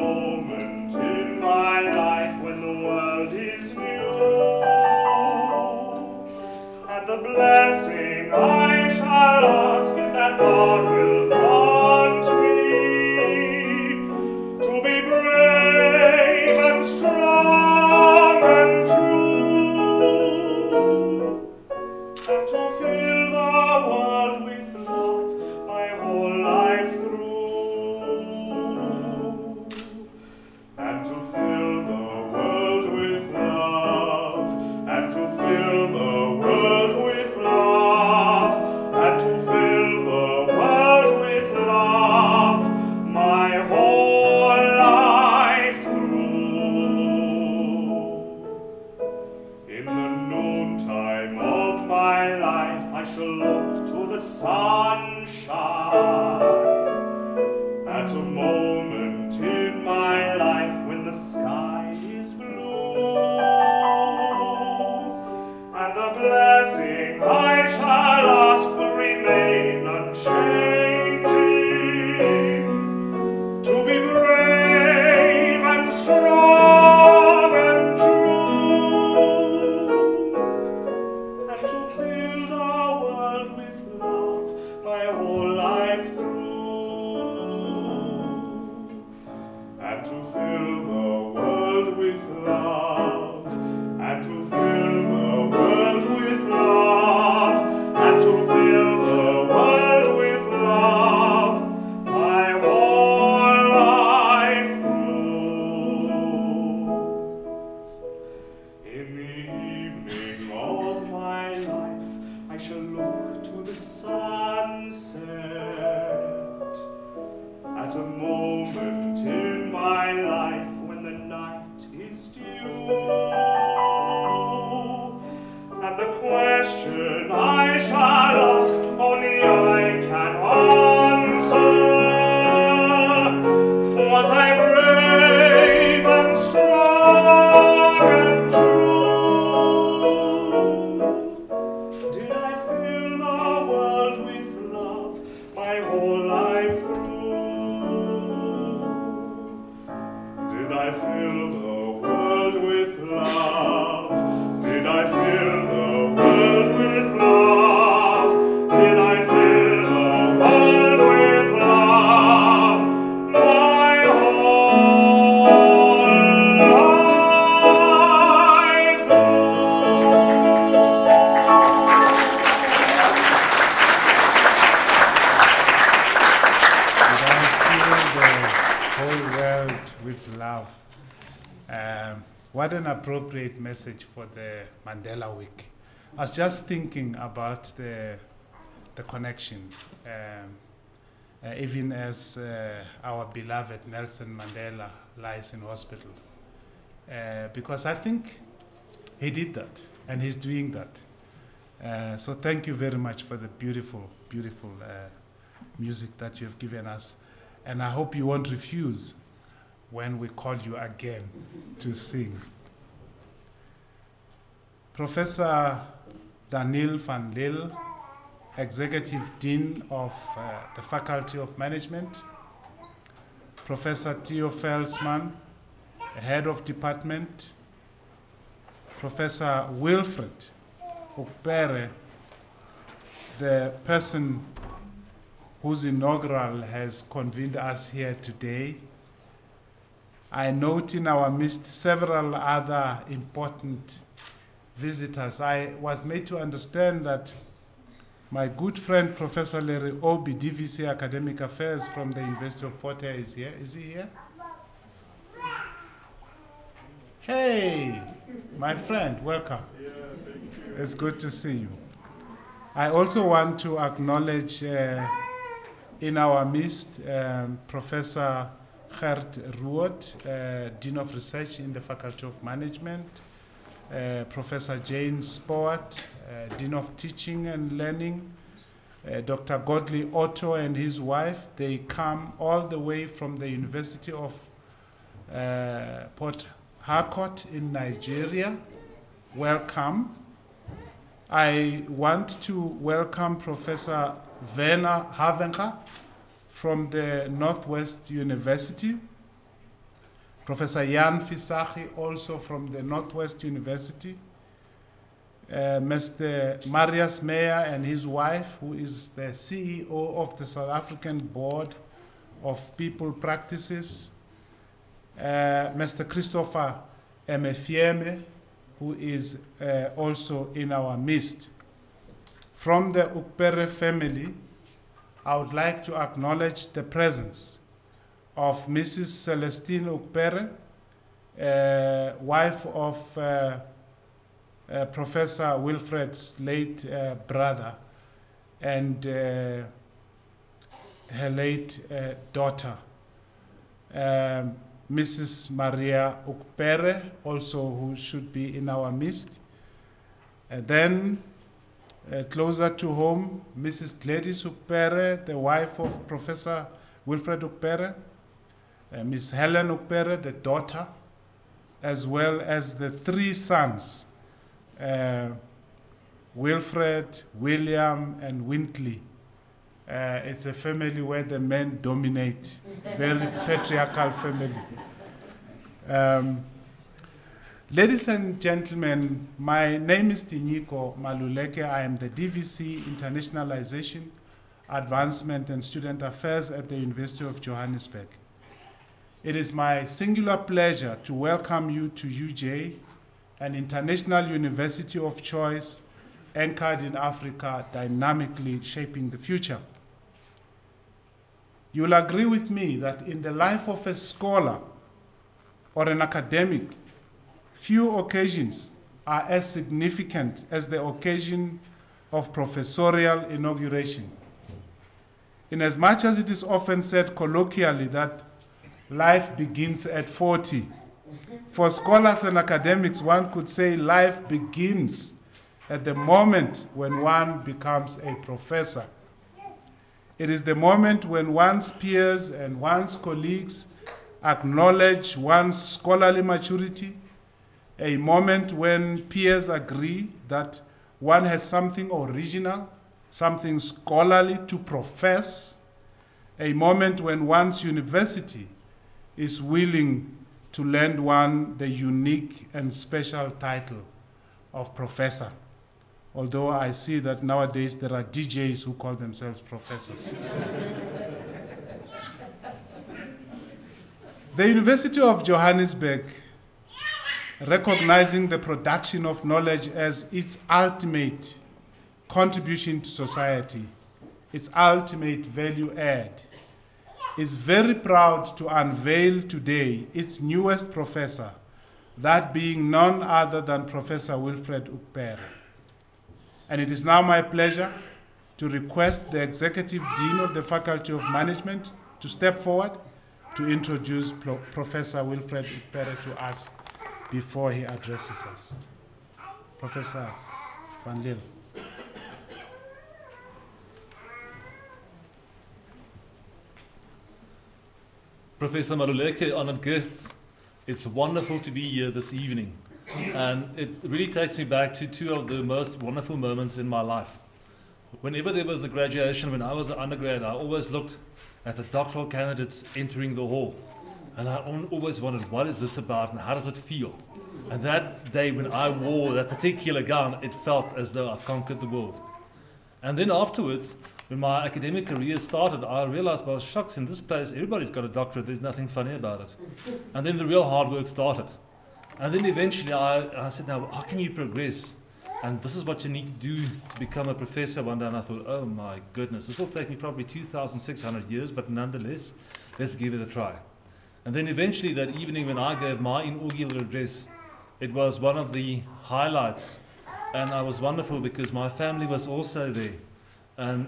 moment in my life when the world is new, and the blessing I shall ask is that God will grant me to be brave and strong and true, and to fill the world with love my whole life through, and to fill the world with love, and to fill the world with love, and to fill the world with love my whole life through. In the noontime of my life I shall look to the sunshine, at a moment in my life when the sky is blue, and the blessing I shall ask will remain unchanging, to be brave and strong and true, and to fill the world with love my whole life through, and to fill the world with love, and to fill the world with love, and to fill the world with love my whole life through. In the evening of my life I shall look to the sunset, at a moment in my life when the night is due, and the question I shall ask only I can answer: was I brave and strong and true? Did I fill the world with love my whole life through? Did I fill the world with love? Did I fill the world with love? Did I fill the world with love my whole life Whole world with love. What an appropriate message for the Mandela Week. I was just thinking about the connection, even as our beloved Nelson Mandela lies in hospital, because I think he did that and he's doing that. So thank you very much for the beautiful, beautiful music that you have given us. And I hope you won't refuse when we call you again to sing. Professor Daniel van Lille, Executive Dean of the Faculty of Management. Professor Theo Felsman, Head of Department. Professor Wilfred Ukpere, the person whose inaugural has convened us here today. I note in our midst several other important visitors. I was made to understand that my good friend, Professor Larry Obi, DVC Academic Affairs from the University of Fort Hare is here. Is he here? Hey, my friend, welcome. Yeah, thank you. It's good to see you. I also want to acknowledge in our midst Professor Gert Ruot, Dean of Research in the Faculty of Management, Professor Jane Spowart, Dean of Teaching and Learning, Dr. Godley Otto and his wife. They come all the way from the University of Port Harcourt in Nigeria. Welcome. I want to welcome Professor Werner Havenga from the Northwest University. Professor Jan Fisachi, also from the Northwest University, Mr. Marius Meyer and his wife, who is the CEO of the South African Board of People Practices, Mr. Christopher Emefieme, who is also in our midst. From the Ukpere family, I would like to acknowledge the presence of Mrs. Celestine Ukpere, wife of Professor Wilfred's late brother, and her late daughter, Mrs. Maria Ukpere, also who should be in our midst. Then, closer to home, Mrs. Gladys Ukpere, the wife of Professor Wilfred Ukpere, Miss Helen Ukpere, the daughter, as well as the three sons, Wilfred, William, and Wintley. It's a family where the men dominate, very patriarchal family. Ladies and gentlemen, my name is Tinyiko Maluleke. I am the DVC Internationalization, Advancement and Student Affairs at the University of Johannesburg. It is my singular pleasure to welcome you to UJ, an international university of choice anchored in Africa, dynamically shaping the future. You will agree with me that in the life of a scholar or an academic, few occasions are as significant as the occasion of professorial inauguration. Inasmuch as it is often said colloquially that life begins at 40, for scholars and academics, one could say life begins at the moment when one becomes a professor. It is the moment when one's peers and one's colleagues acknowledge one's scholarly maturity, a moment when peers agree that one has something original, something scholarly to profess, a moment when one's university is willing to lend one the unique and special title of professor. Although I see that nowadays there are DJs who call themselves professors. The University of Johannesburg, recognizing the production of knowledge as its ultimate contribution to society, its ultimate value add, is very proud to unveil today its newest professor, that being none other than Professor Wilfred Ukpere. And it is now my pleasure to request the Executive Dean of the Faculty of Management to step forward to introduce Professor Wilfred Ukpere to us before he addresses us. Professor Van Lille. Professor Maluleke, honored guests, it's wonderful to be here this evening. And it really takes me back to two of the most wonderful moments in my life. Whenever there was a graduation, when I was an undergrad, I always looked at the doctoral candidates entering the hall. And I always wondered, what is this about and how does it feel? And that day when I wore that particular gown, it felt as though I've conquered the world. And then afterwards, when my academic career started, I realized, well, shucks, in this place, everybody's got a doctorate, there's nothing funny about it. And then the real hard work started. And then eventually I said, now, how can you progress? And this is what you need to do to become a professor one day. And I thought, oh my goodness, this will take me probably 2,600 years, but nonetheless, let's give it a try. And then eventually that evening when I gave my inaugural address, it was one of the highlights. And I was wonderful because my family was also there. And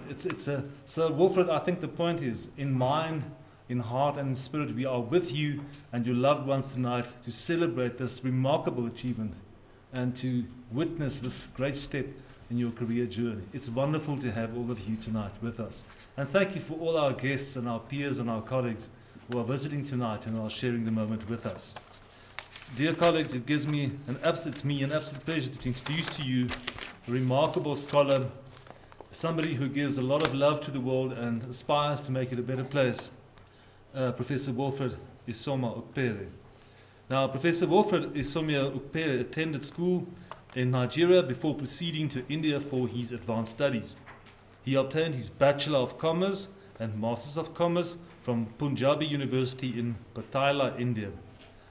so Wilfred, I think the point is, in mind, in heart and in spirit, we are with you and your loved ones tonight to celebrate this remarkable achievement and to witness this great step in your career journey. It's wonderful to have all of you tonight with us. And thank you for all our guests and our peers and our colleagues who are visiting tonight and are sharing the moment with us. Dear colleagues, it gives me an absolute pleasure to introduce to you a remarkable scholar, somebody who gives a lot of love to the world and aspires to make it a better place, Professor Wilfred Ukpere. Now, Professor Wilfred Ukpere attended school in Nigeria before proceeding to India for his advanced studies. He obtained his Bachelor of Commerce and Masters of Commerce from Punjabi University in Patala, India.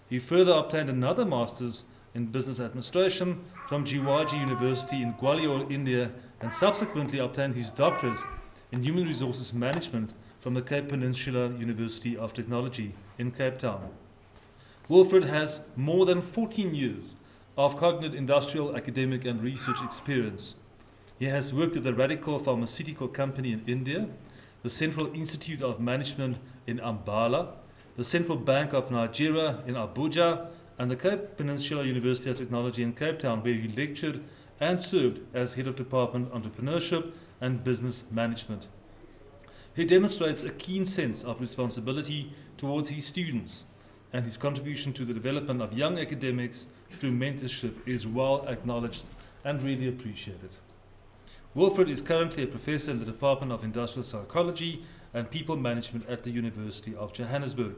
He further obtained another Master's in Business Administration from Jiwaji University in Gwalior, India, and subsequently obtained his doctorate in Human Resources Management from the Cape Peninsula University of Technology in Cape Town. Wilfred has more than 14 years of cognate industrial, academic and research experience. He has worked at the Radical Pharmaceutical Company in India, the Central Institute of Management in Ambala, the Central Bank of Nigeria in Abuja, and the Cape Peninsula University of Technology in Cape Town, where he lectured and served as Head of Department Entrepreneurship and Business Management. He demonstrates a keen sense of responsibility towards his students, and his contribution to the development of young academics through mentorship is well acknowledged and really appreciated. Wilfred is currently a professor in the Department of Industrial Psychology and People Management at the University of Johannesburg.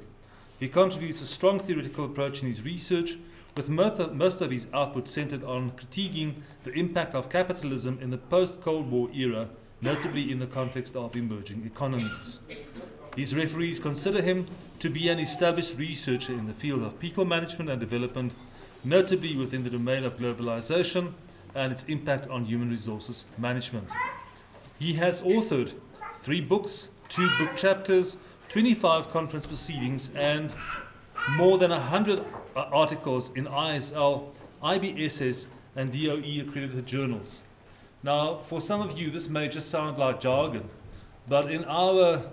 He contributes a strong theoretical approach in his research, with most of his output centered on critiquing the impact of capitalism in the post-Cold War era, notably in the context of emerging economies. His referees consider him to be an established researcher in the field of people management and development, notably within the domain of globalization and its impact on human resources management. He has authored 3 books, 2 book chapters, 25 conference proceedings, and more than 100 articles in ISL, IBSS, and DOE accredited journals. Now, for some of you, this may just sound like jargon, but in our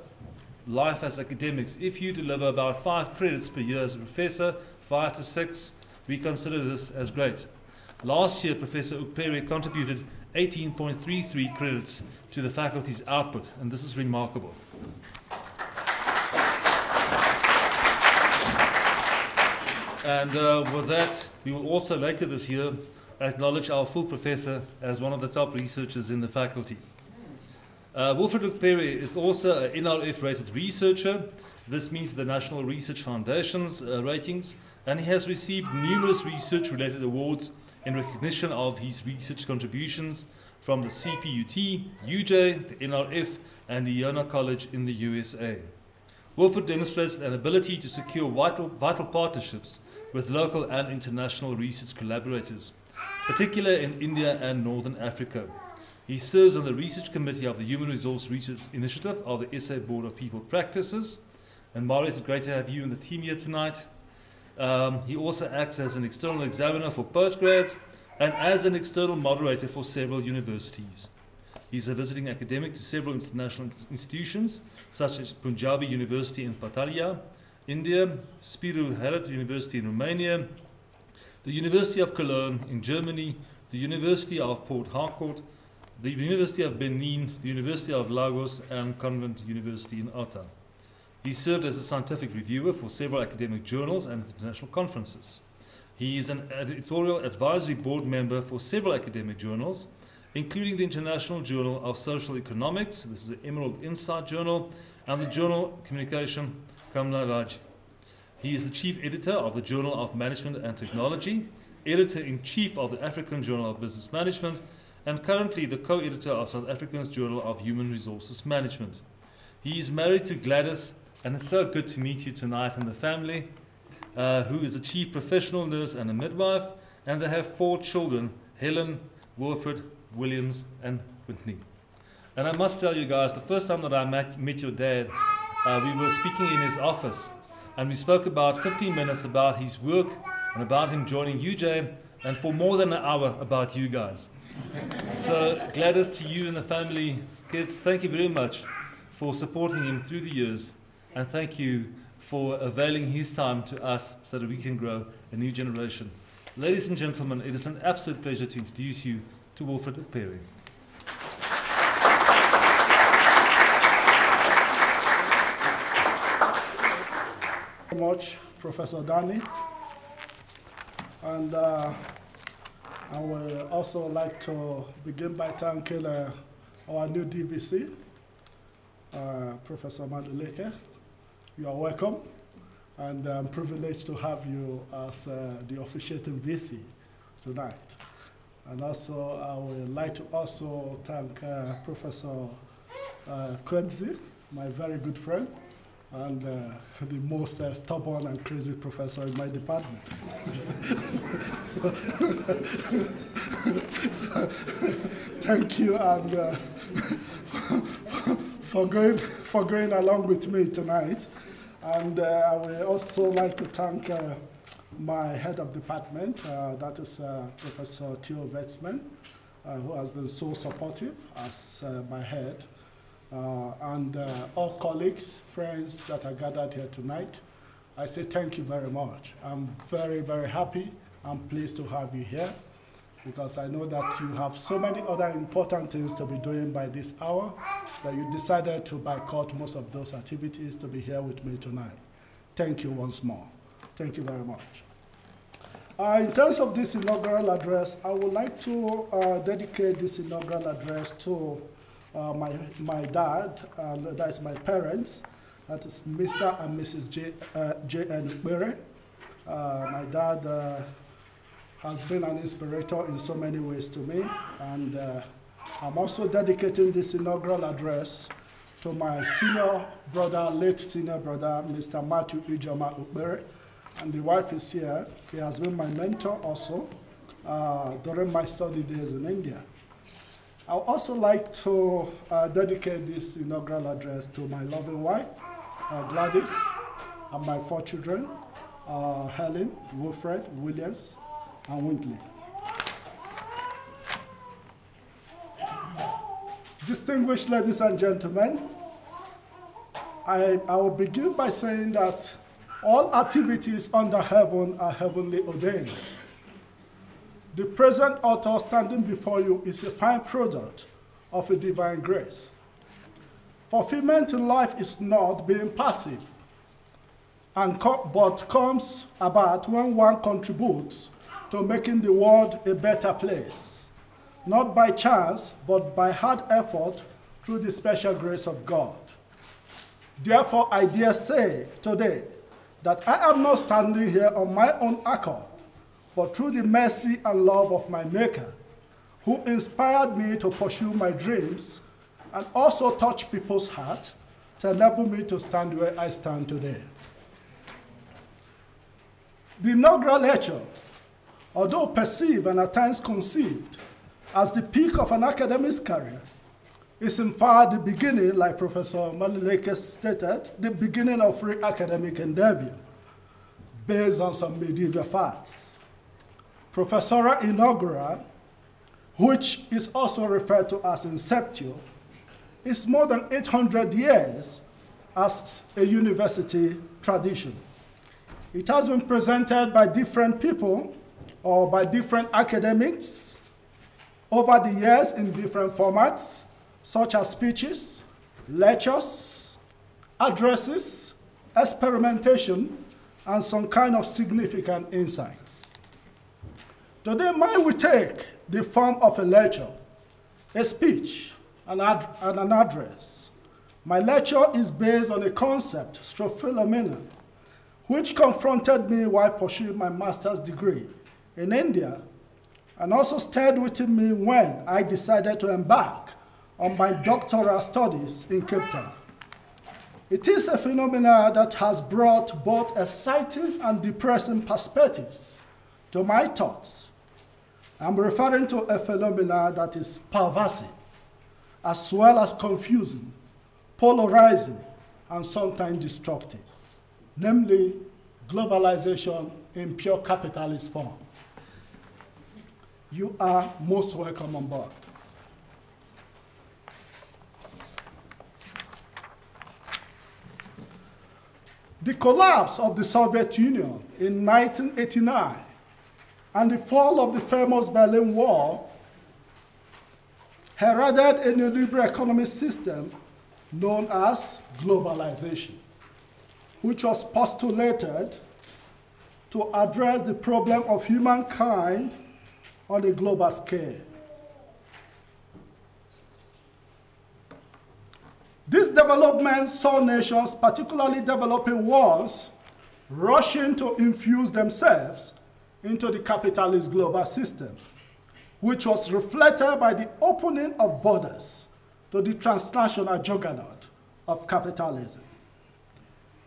life as academics, if you deliver about 5 credits per year as a professor, 5 to 6, we consider this as great. Last year, Professor Ukpere contributed 18.33 credits to the faculty's output, and this is remarkable. And with that, we will also later this year acknowledge our full professor as one of the top researchers in the faculty. Wilfred Ukpere is also an NRF-rated researcher. This means the National Research Foundation's ratings, and he has received numerous research-related awards in recognition of his research contributions from the CPUT, UJ, the NRF, and the Iona College in the USA. Wilfred demonstrates an ability to secure vital partnerships with local and international research collaborators, particularly in India and Northern Africa. He serves on the Research Committee of the Human Resource Research Initiative of the SA Board of People Practices. And Marius, it's great to have you in the team here tonight. He also acts as an external examiner for postgrads and as an external moderator for several universities. He's a visiting academic to several international institutions, such as Punjabi University in Patala, India, Spiru Haret University in Romania, the University of Cologne in Germany, the University of Port Harcourt, the University of Benin, the University of Lagos, and Convent University in Otta. He served as a scientific reviewer for several academic journals and international conferences. He is an editorial advisory board member for several academic journals, including the International Journal of Social Economics, this is the Emerald Insight Journal, and the Journal Communication Kamla Raj. He is the chief editor of the Journal of Management and Technology, editor-in-chief of the African Journal of Business Management, and currently the co-editor of South Africa's Journal of Human Resources Management. He is married to Gladys, and it's so good to meet you tonight in the family, who is a chief professional nurse and a midwife, and they have 4 children, Helen, Wilfred, Williams, and Whitney. And I must tell you guys, the first time that I met your dad, we were speaking in his office, and we spoke about 15 minutes about his work and about him joining UJ, and for more than an hour about you guys. So Gladys, to you and the family, kids, thank you very much for supporting him through the years, and thank you for availing his time to us so that we can grow a new generation. Ladies and gentlemen, it is an absolute pleasure to introduce you to Wilfred Ukpere. Thank you very much, Professor Dani. And I would also like to begin by thanking our new DVC, Professor Maluleke. You are welcome. and I'm privileged to have you as the officiating VC tonight. And also, I would like to also thank Professor Quincy, my very good friend, and the most stubborn and crazy professor in my department. so, thank you and for going along with me tonight. And I would also like to thank my head of department, that is Professor Theo Wetzman, who has been so supportive as my head. And all colleagues, friends that are gathered here tonight, I say thank you very much. I'm very, very happy and pleased to have you here, because I know that you have so many other important things to be doing by this hour that you decided to boycott most of those activities to be here with me tonight. Thank you once more. Thank you very much. In terms of this inaugural address, I would like to dedicate this inaugural address to my dad, and that is my parents. That is Mr. and Mrs. J.N. Ukpere. My dad has been an inspirator in so many ways to me, and I'm also dedicating this inaugural address to my senior brother, late senior brother, Mr. Matthew Ijoma Ukpere, and the wife is here. He has been my mentor also during my study days in India. I would also like to dedicate this inaugural address to my loving wife, Gladys, and my 4 children, Helen, Wilfred, Williams, and Wintley. Distinguished ladies and gentlemen, I will begin by saying that all activities under heaven are heavenly ordained. The present author standing before you is a fine product of a divine grace. Fulfillment in life is not being passive, but comes about when one contributes to making the world a better place, not by chance, but by hard effort through the special grace of God. Therefore, I dare say today that I am not standing here on my own accord, but through the mercy and love of my Maker, who inspired me to pursue my dreams and also touch people's hearts to enable me to stand where I stand today. The inaugural lecture, although perceived and at times conceived as the peak of an academic's career, is in fact the beginning, like Professor Maluleke stated, the beginning of free academic endeavor based on some medieval facts. Professorial inaugural, which is also referred to as inceptio, is more than 800 years as a university tradition. It has been presented by different people or by different academics over the years in different formats, such as speeches, lectures, addresses, experimentation, and some kind of significant insights. Today, mine will take the form of a lecture, a speech, and an address. My lecture is based on a concept, phenomenon, which confronted me while pursuing my master's degree in India, and also stayed with me when I decided to embark on my doctoral studies in Cape Town. It is a phenomenon that has brought both exciting and depressing perspectives to my thoughts. I'm referring to a phenomenon that is pervasive, as well as confusing, polarizing, and sometimes destructive, namely globalization in pure capitalist form. You are most welcome on board. The collapse of the Soviet Union in 1989 and the fall of the famous Berlin Wall heralded a neoliberal economic system known as globalization, which was postulated to address the problem of humankind on a global scale. This development saw nations, particularly developing ones, rushing to infuse themselves into the capitalist global system, which was reflected by the opening of borders to the transnational juggernaut of capitalism.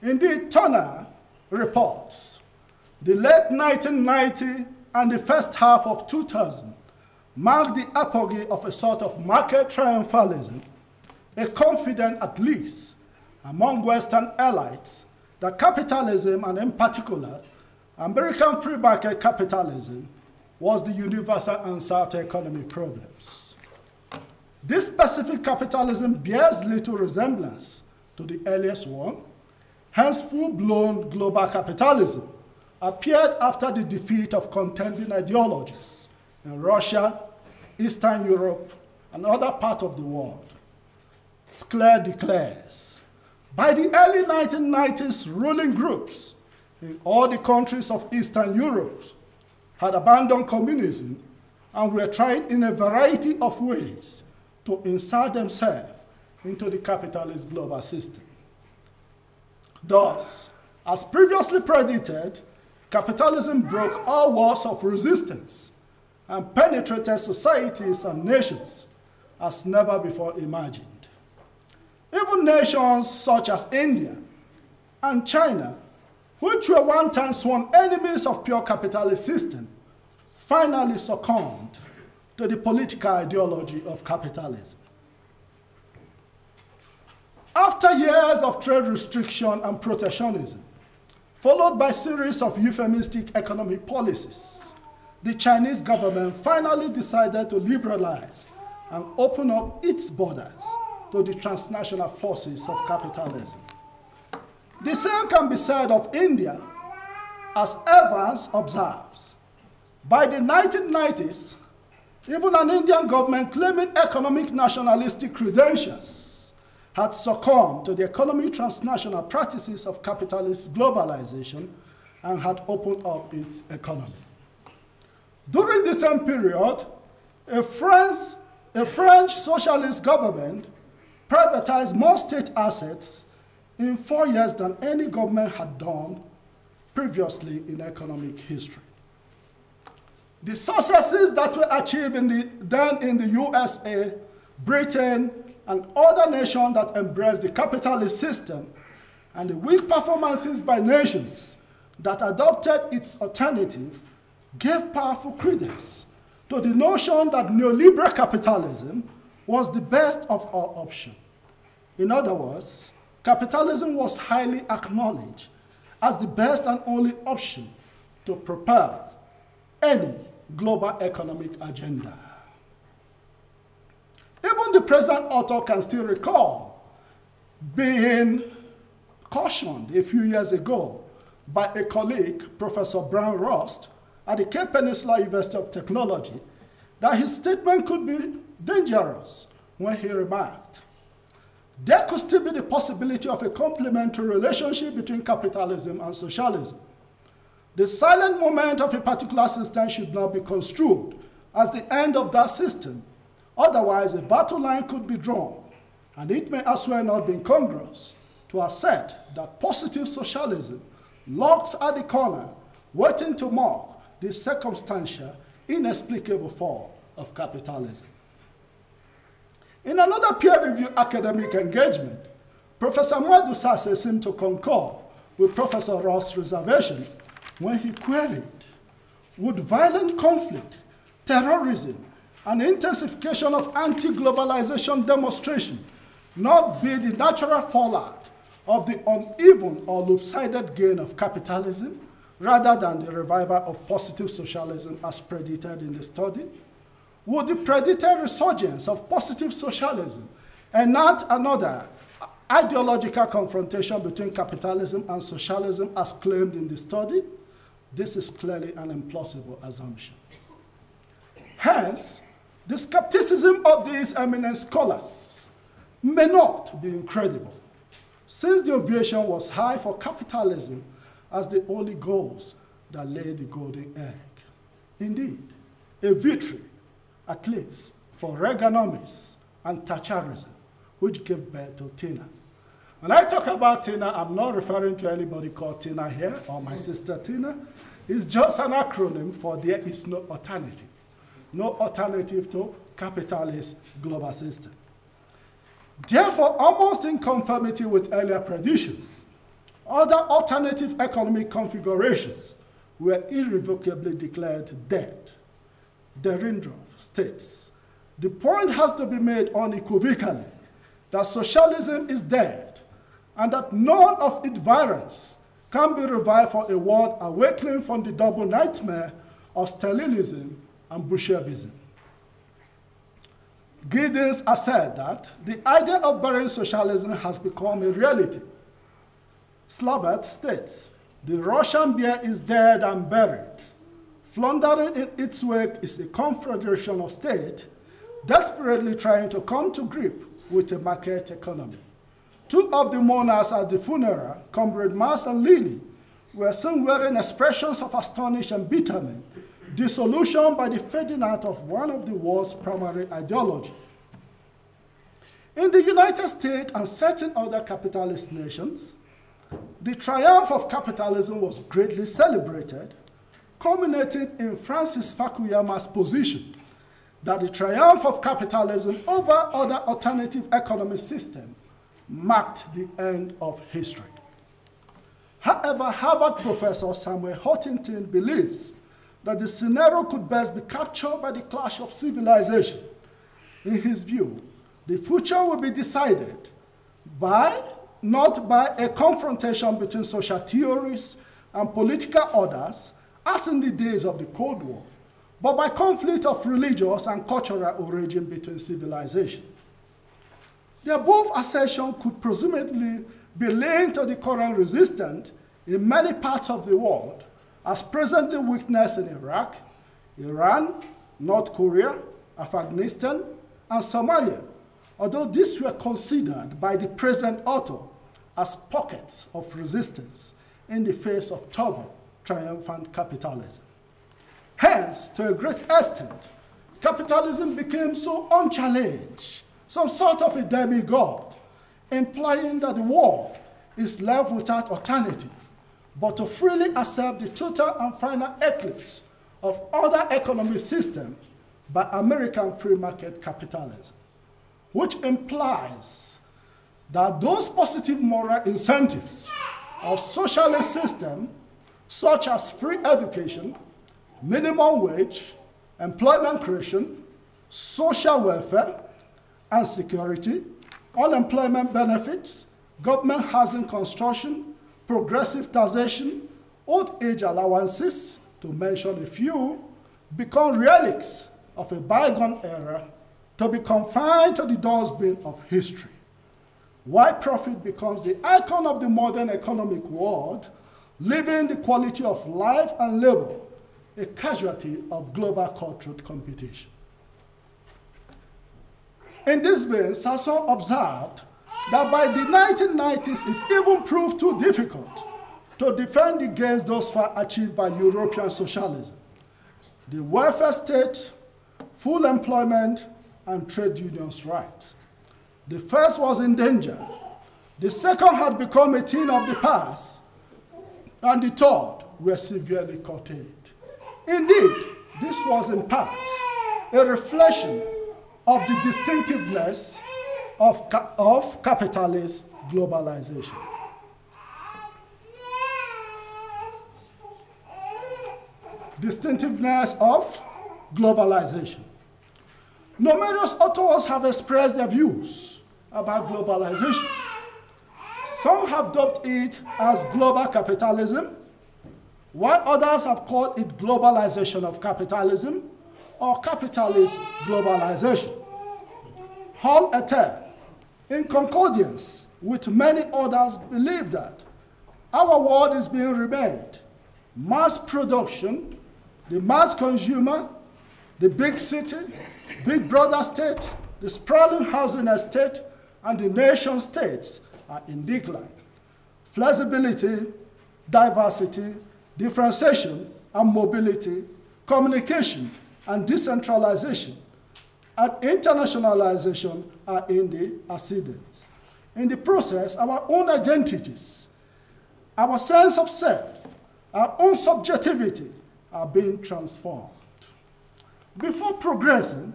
Indeed, Turner reports the late 1990 and the first half of 2000 marked the apogee of a sort of market triumphalism, a confidence at least among Western elites that capitalism, and in particular American free market capitalism, was the universal answer to economic problems. This specific capitalism bears little resemblance to the earliest one, hence full-blown global capitalism appeared after the defeat of contending ideologies in Russia, Eastern Europe, and other parts of the world. Scler declares, by the early 1990s, ruling groups in all the countries of Eastern Europe had abandoned communism and were trying in a variety of ways to insert themselves into the capitalist global system. Thus, as previously predicted, capitalism broke all walls of resistance and penetrated societies and nations as never before imagined. Even nations such as India and China, which were one time sworn enemies of pure capitalist system, finally succumbed to the political ideology of capitalism. After years of trade restriction and protectionism, followed by a series of euphemistic economic policies, the Chinese government finally decided to liberalize and open up its borders to the transnational forces of capitalism. The same can be said of India, as Evans observes. By the 1990s, even an Indian government claiming economic nationalistic credentials had succumbed to the economic transnational practices of capitalist globalization and had opened up its economy. During the same period, a French socialist government privatized more state assets in 4 years than any government had done previously in economic history. The successes that were achieved then in the USA, Britain, and other nations that embraced the capitalist system, and the weak performances by nations that adopted its alternative, gave powerful credence to the notion that neoliberal capitalism was the best of all options. In other words, capitalism was highly acknowledged as the best and only option to propel any global economic agenda. Even the present author can still recall being cautioned a few years ago by a colleague, Professor Brian Rust, at the Cape Peninsula University of Technology, that his statement could be dangerous when he remarked, there could still be the possibility of a complementary relationship between capitalism and socialism. The silent moment of a particular system should not be construed as the end of that system. Otherwise, a battle line could be drawn, and it may as well not be incongruous to assert that positive socialism lurks at the corner, waiting to mark the circumstantial, inexplicable fall of capitalism. In another peer-reviewed academic engagement, Professor Madusase seemed to concur with Professor Ross' reservation when he queried, would violent conflict, terrorism, and intensification of anti-globalization demonstration not be the natural fallout of the uneven or lopsided gain of capitalism, rather than the revival of positive socialism as predicted in the study? Would the predicted resurgence of positive socialism enact another ideological confrontation between capitalism and socialism as claimed in the study? This is clearly an implausible assumption. Hence, the skepticism of these eminent scholars may not be incredible, since the ovation was high for capitalism as the only goals that laid the golden egg. Indeed, a victory, at least, for Reaganomics and Thatcherism, which gave birth to Tina. When I talk about Tina, I'm not referring to anybody called Tina here or my sister Tina. It's just an acronym for there is no alternative. No alternative to capitalist global system. Therefore, almost in conformity with earlier predictions, other alternative economic configurations were irrevocably declared dead. Derindrov states, the point has to be made unequivocally that socialism is dead and that none of its variants can be revived for a world awakening from the double nightmare of Stalinism and Bolshevism. Giddens asserted that the idea of burying socialism has become a reality. Slabert states, the Russian bear is dead and buried. Floundering in its wake is a confederation of states desperately trying to come to grip with a market economy. Two of the mourners at the funeral, Comrade Mars and Lilly, were seen wearing expressions of astonishment and bitterment, dissolution by the fading out of one of the world's primary ideologies. In the United States and certain other capitalist nations, the triumph of capitalism was greatly celebrated, culminating in Francis Fukuyama's position that the triumph of capitalism over other alternative economic systems marked the end of history. However, Harvard professor Samuel Huntington believes that the scenario could best be captured by the clash of civilization. In his view, the future will be decided not by a confrontation between social theories and political orders, as in the days of the Cold War, but by conflict of religious and cultural origin between civilizations. The above assertion could presumably be linked to the current resistance in many parts of the world, as presently witnessed in Iraq, Iran, North Korea, Afghanistan, and Somalia, although these were considered by the present author as pockets of resistance in the face of turbulent, triumphant capitalism. Hence, to a great extent, capitalism became so unchallenged, some sort of a demigod, implying that the world is left without alternative, but to freely accept the total and final eclipse of other economic systems by American free market capitalism, which implies that those positive moral incentives of socialist systems, such as free education, minimum wage, employment creation, social welfare and security, unemployment benefits, government housing construction, progressive taxation, old age allowances, to mention a few, become relics of a bygone era to be confined to the dustbin of history. While profit becomes the icon of the modern economic world, leaving the quality of life and labor a casualty of global cutthroat competition. In this vein, Sasson observed that by the 1990s, it even proved too difficult to defend the gains thus far achieved by European socialism: the welfare state, full employment, and trade unions' rights. The first was in danger. The second had become a thing of the past, and the third were severely curtailed. Indeed, this was in part a reflection of the distinctiveness of capitalist globalization. Distinctiveness of globalization. Numerous authors have expressed their views about globalization. Some have dubbed it as global capitalism, while others have called it globalization of capitalism or capitalist globalization. Hall et al., in concordance with many others, believe that our world is being remade. Mass production, the mass consumer, the big city, big brother state, the sprawling housing estate, and the nation states are in decline. Flexibility, diversity, differentiation, and mobility, communication, and decentralization, and internationalization are in the ascendance. in the process, our own identities, our sense of self, our own subjectivity are being transformed. Before progressing,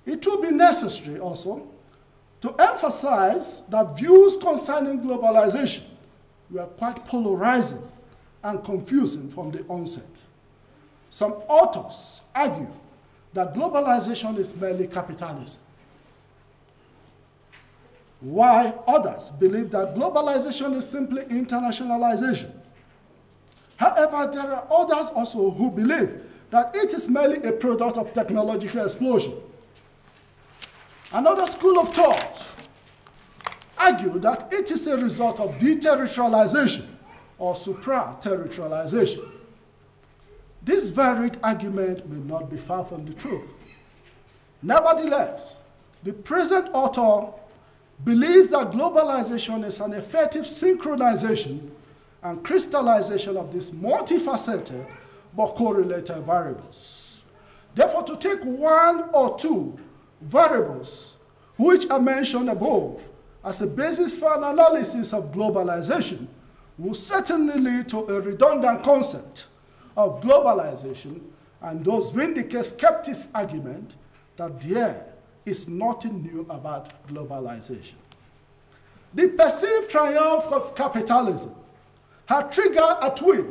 it will be necessary also to emphasize that views concerning globalization were quite polarizing and confusing from the onset. Some authors argue that globalization is merely capitalism, while others believe that globalization is simply internationalization. However, there are others also who believe that it is merely a product of technological explosion. Another school of thought argue that it is a result of deterritorialization or supra-territorialization. This varied argument may not be far from the truth. Nevertheless, the present author believes that globalization is an effective synchronization and crystallization of these multifaceted but correlated variables. Therefore, to take one or two variables which are mentioned above as a basis for an analysis of globalization will certainly lead to a redundant concept of globalization, and thus vindicate skeptics' argument that there is nothing new about globalization. The perceived triumph of capitalism had triggered at will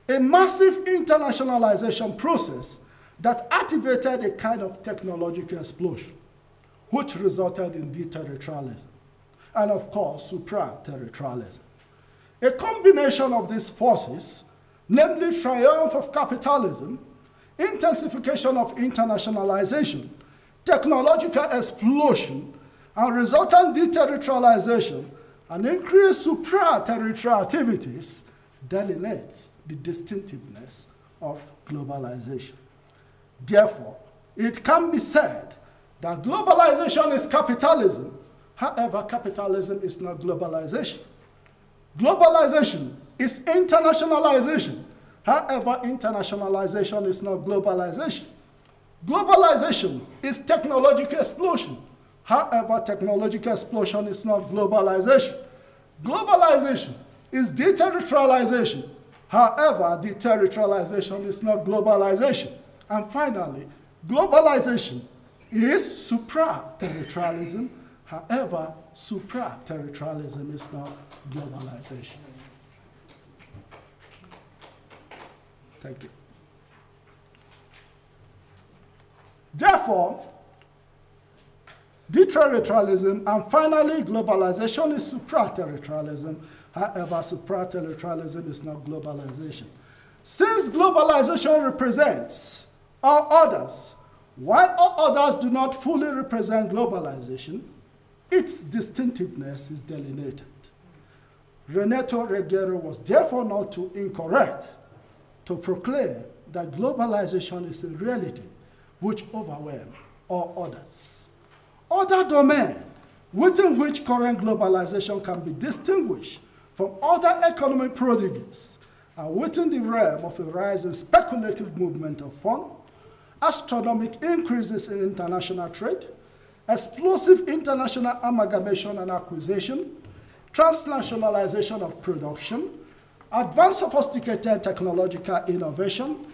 a massive internationalization process that activated a kind of technological explosion, which resulted in deterritorialism, and of course, supra-territorialism. A combination of these forces, namely triumph of capitalism, intensification of internationalization, technological explosion, and resultant deterritorialization, and increased supra-territorial activities, delineates the distinctiveness of globalization. Therefore, it can be said that globalization is capitalism. However, capitalism is not globalization. Globalization is internationalization. However, internationalization is not globalization. Globalization is technological explosion. However, technological explosion is not globalization. Globalization is deterritorialization. However, deterritorialization is not globalization. And finally, globalization is supra-territorialism. However, supra-territorialism is not globalization. Thank you. Therefore, deterritorialism and finally globalization is supra-territorialism. However, supra-territorialism is not globalization. Since globalization represents all others, while all others do not fully represent globalization, its distinctiveness is delineated. Renato Reguero was therefore not too incorrect to proclaim that globalization is a reality which overwhelms all others. Other domains within which current globalization can be distinguished from other economic prodigies are within the realm of a rise in speculative movement of funds, astronomical increases in international trade, explosive international amalgamation and acquisition, transnationalization of production, advanced sophisticated technological innovation,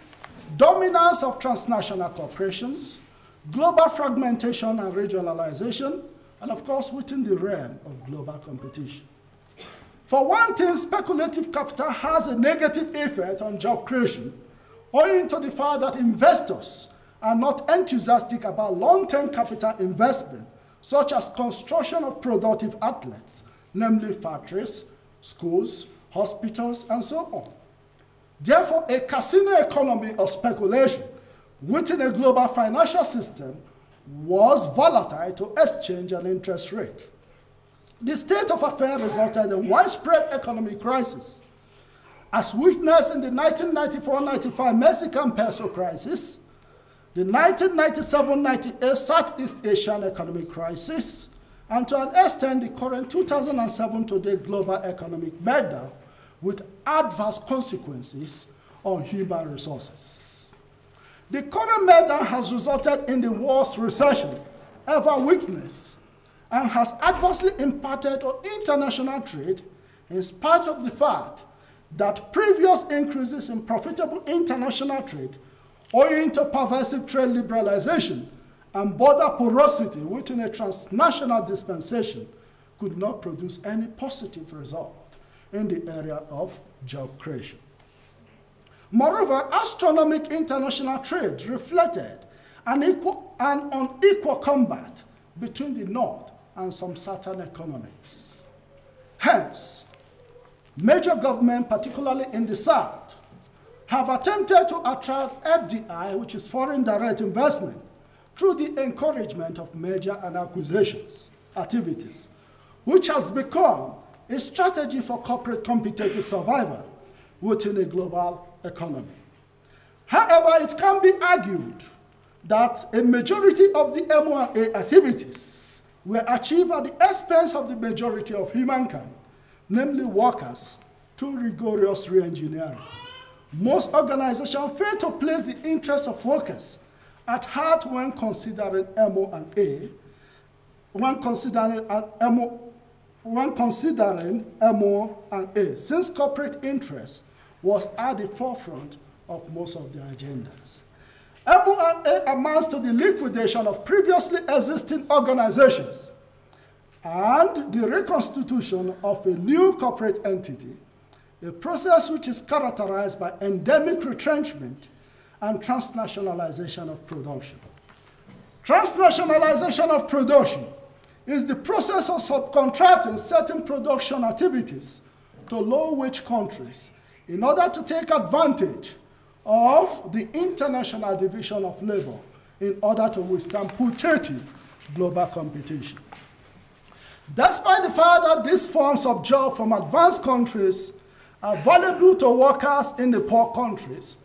dominance of transnational corporations, global fragmentation and regionalization, and of course within the realm of global competition. For one thing, speculative capital has a negative effect on job creation, owing to the fact that investors are not enthusiastic about long-term capital investment, such as construction of productive outlets, namely factories, schools, hospitals, and so on. Therefore, a casino economy of speculation within a global financial system was volatile to exchange and interest rate. The state of affairs resulted in widespread economic crisis, as witnessed in the 1994-95 Mexican peso crisis, the 1997-98 Southeast Asian economic crisis, and to an extent the current 2007 today global economic meltdown with adverse consequences on human resources. The current meltdown has resulted in the worst recession ever witnessed, and has adversely impacted on international trade in spite of the fact that previous increases in profitable international trade owing to pervasive trade liberalization and border porosity within a transnational dispensation could not produce any positive result in the area of job creation. Moreover, astronomical international trade reflected an unequal combat between the North and some certain economies. Hence, major governments, particularly in the South, have attempted to attract FDI, which is foreign direct investment, through the encouragement of merger and acquisitions activities, which has become a strategy for corporate competitive survival within a global economy. However, it can be argued that a majority of the M1A activities were achieved at the expense of the majority of humankind, namely workers, through rigorous re-engineering. Most organizations fail to place the interests of workers at heart when considering M1A, since corporate interest was at the forefront of most of their agendas. M1A amounts to the liquidation of previously existing organizations and the reconstitution of a new corporate entity, a process which is characterized by endemic retrenchment and transnationalization of production. Transnationalization of production is the process of subcontracting certain production activities to low-wage countries in order to take advantage of the international division of labor in order to withstand putative global competition. Despite the fact that these forms of job from advanced countries are valuable to workers in the poor countries,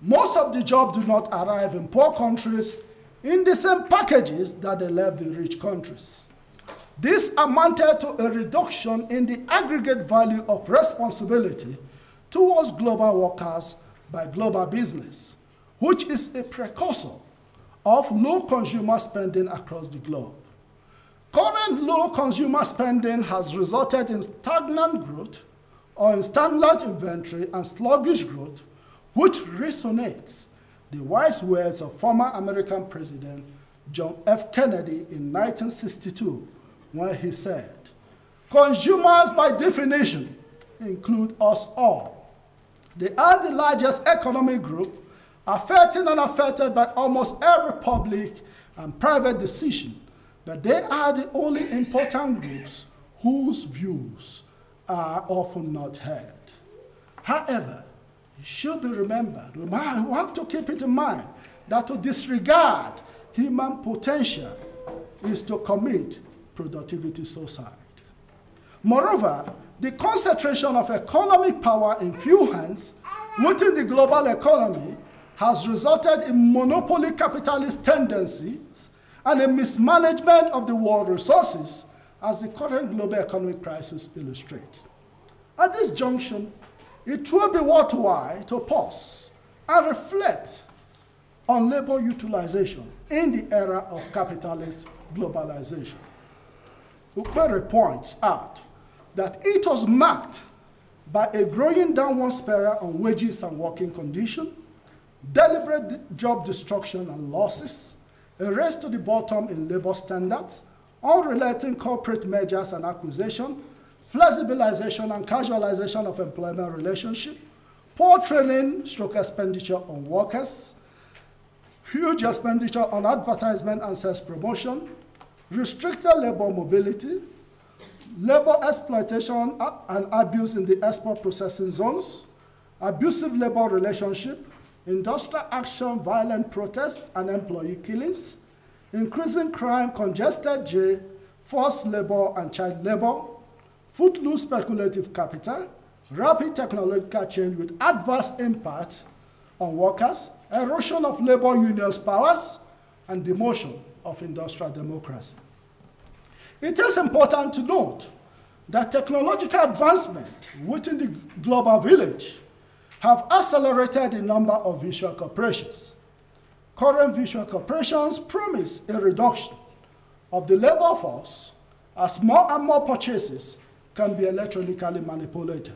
most of the jobs do not arrive in poor countries in the same packages that they left the rich countries. This amounted to a reduction in the aggregate value of responsibility towards global workers by global business, which is a precursor of low consumer spending across the globe. Current low consumer spending has resulted in stagnant growth or in stagnant inventory and sluggish growth, which resonates the wise words of former American President John F. Kennedy in 1962 when he said, "Consumers by definition include us all. They are the largest economic group affecting and affected by almost every public and private decision, but they are the only important groups whose views are often not heard." However, it should be remembered, we have to keep it in mind that to disregard human potential is to commit productivity suicide. Moreover, the concentration of economic power in few hands within the global economy has resulted in monopoly capitalist tendencies and a mismanagement of the world resources, as the current global economic crisis illustrates. At this junction, it will be worthwhile to pause and reflect on labor utilization in the era of capitalist globalization. Ukpere points out that it was marked by a growing downward spiral on wages and working conditions, deliberate job destruction and losses, a race to the bottom in labor standards, unrelenting corporate mergers and acquisition, flexibilization and casualization of employment relationship, poor training / expenditure on workers, huge expenditure on advertisement and sales promotion, restricted labor mobility, labor exploitation and abuse in the export processing zones, abusive labor relationship, industrial action, violent protests and employee killings, increasing crime, congested jail, forced labor and child labor, footloose speculative capital, rapid technological change with adverse impact on workers, erosion of labor unions' powers, and demotion of industrial democracy. It is important to note that technological advancement within the global village have accelerated the number of visual corporations. Current visual corporations promise a reduction of the labor force as more and more purchases can be electronically manipulated.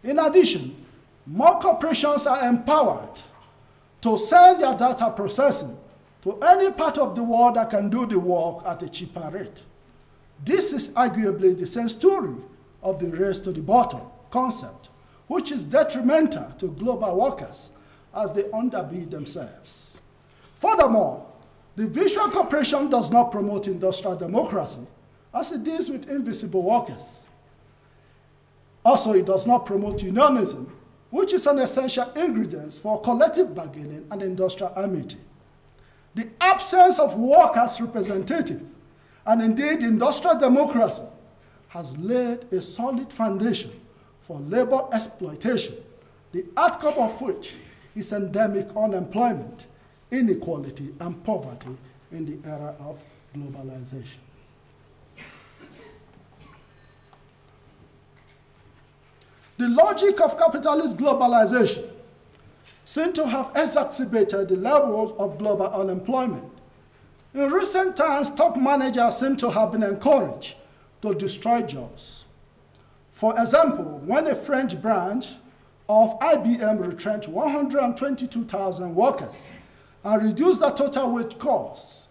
In addition, more corporations are empowered to send their data processing to any part of the world that can do the work at a cheaper rate. This is arguably the same story of the race to the bottom concept, which is detrimental to global workers as they underbid themselves. Furthermore, the visual corporation does not promote industrial democracy as it deals with invisible workers. Also, it does not promote unionism, which is an essential ingredient for collective bargaining and industrial amity. The absence of workers' representative and indeed industrial democracy has laid a solid foundation for labor exploitation, the outcome of which is endemic unemployment, inequality, and poverty in the era of globalization. The logic of capitalist globalization seems to have exacerbated the level of global unemployment. In recent times, top managers seem to have been encouraged to destroy jobs. For example, when a French branch of IBM retrenched 122,000 workers and reduced the total wage costs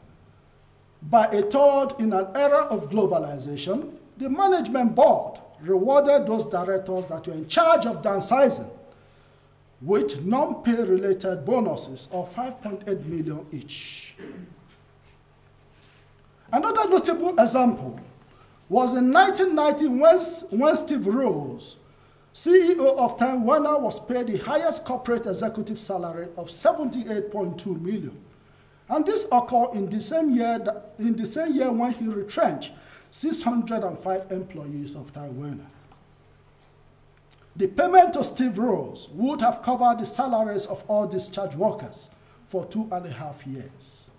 by a third in an era of globalization, the management board rewarded those directors that were in charge of downsizing with non-pay related bonuses of 5.8 million each. Another notable example was in 1990 when Steve Rose, CEO of Time Warner, was paid the highest corporate executive salary of 78.2 million. And this occurred in the same year when he retrenched 605 employees of Time Warner. The payment to Steve Rose would have covered the salaries of all discharged workers for 2.5 years.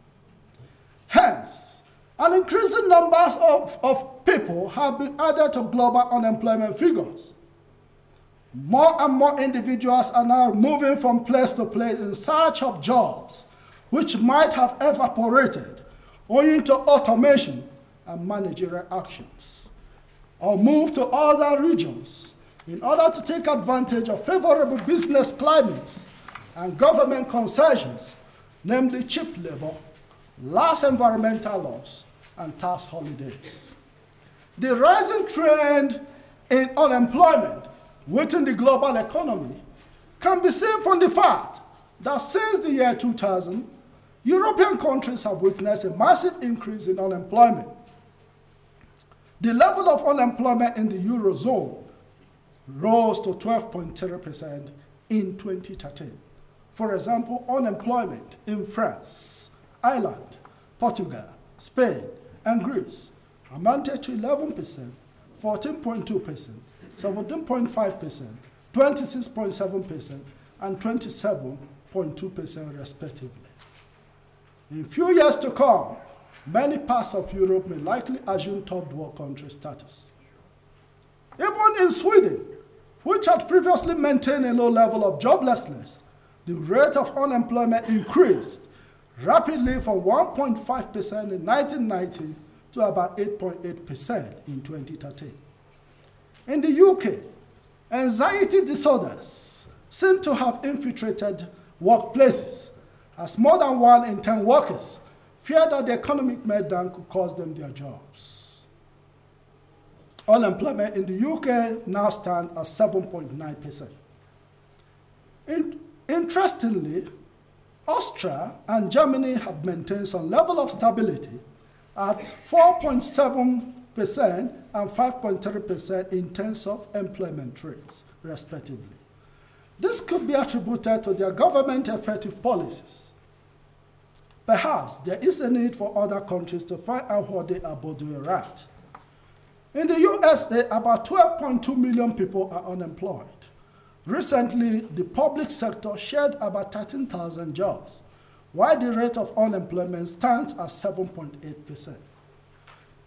Hence, an increasing numbers of people have been added to global unemployment figures. More and more individuals are now moving from place to place in search of jobs which might have evaporated owing to automation and managerial actions, or move to other regions in order to take advantage of favorable business climates and government concessions, namely cheap labor, lax environmental laws, and tax holidays. The rising trend in unemployment within the global economy can be seen from the fact that since the year 2000, European countries have witnessed a massive increase in unemployment. The level of unemployment in the Eurozone rose to 12.3% in 2013. For example, unemployment in France, Ireland, Portugal, Spain, and Greece amounted to 11%, 14.2%, 17.5%, 26.7%, and 27.2% respectively. In few years to come, many parts of Europe may likely assume third world country status. Even in Sweden, which had previously maintained a low level of joblessness, the rate of unemployment increased rapidly from 1.5% in 1990 to about 8.8% in 2013. In the UK, anxiety disorders seem to have infiltrated workplaces, as more than 1 in 10 workers fear that the economic meltdown could cost them their jobs. Unemployment in the UK now stands at 7.9%. Interestingly, Austria and Germany have maintained some level of stability at 4.7% and 5.3% in terms of employment rates, respectively. This could be attributed to their government effective policies. Perhaps there is a need for other countries to find out what they are both doing right. In the USA, about 12.2 million people are unemployed. Recently, the public sector shared about 13,000 jobs, while the rate of unemployment stands at 7.8%.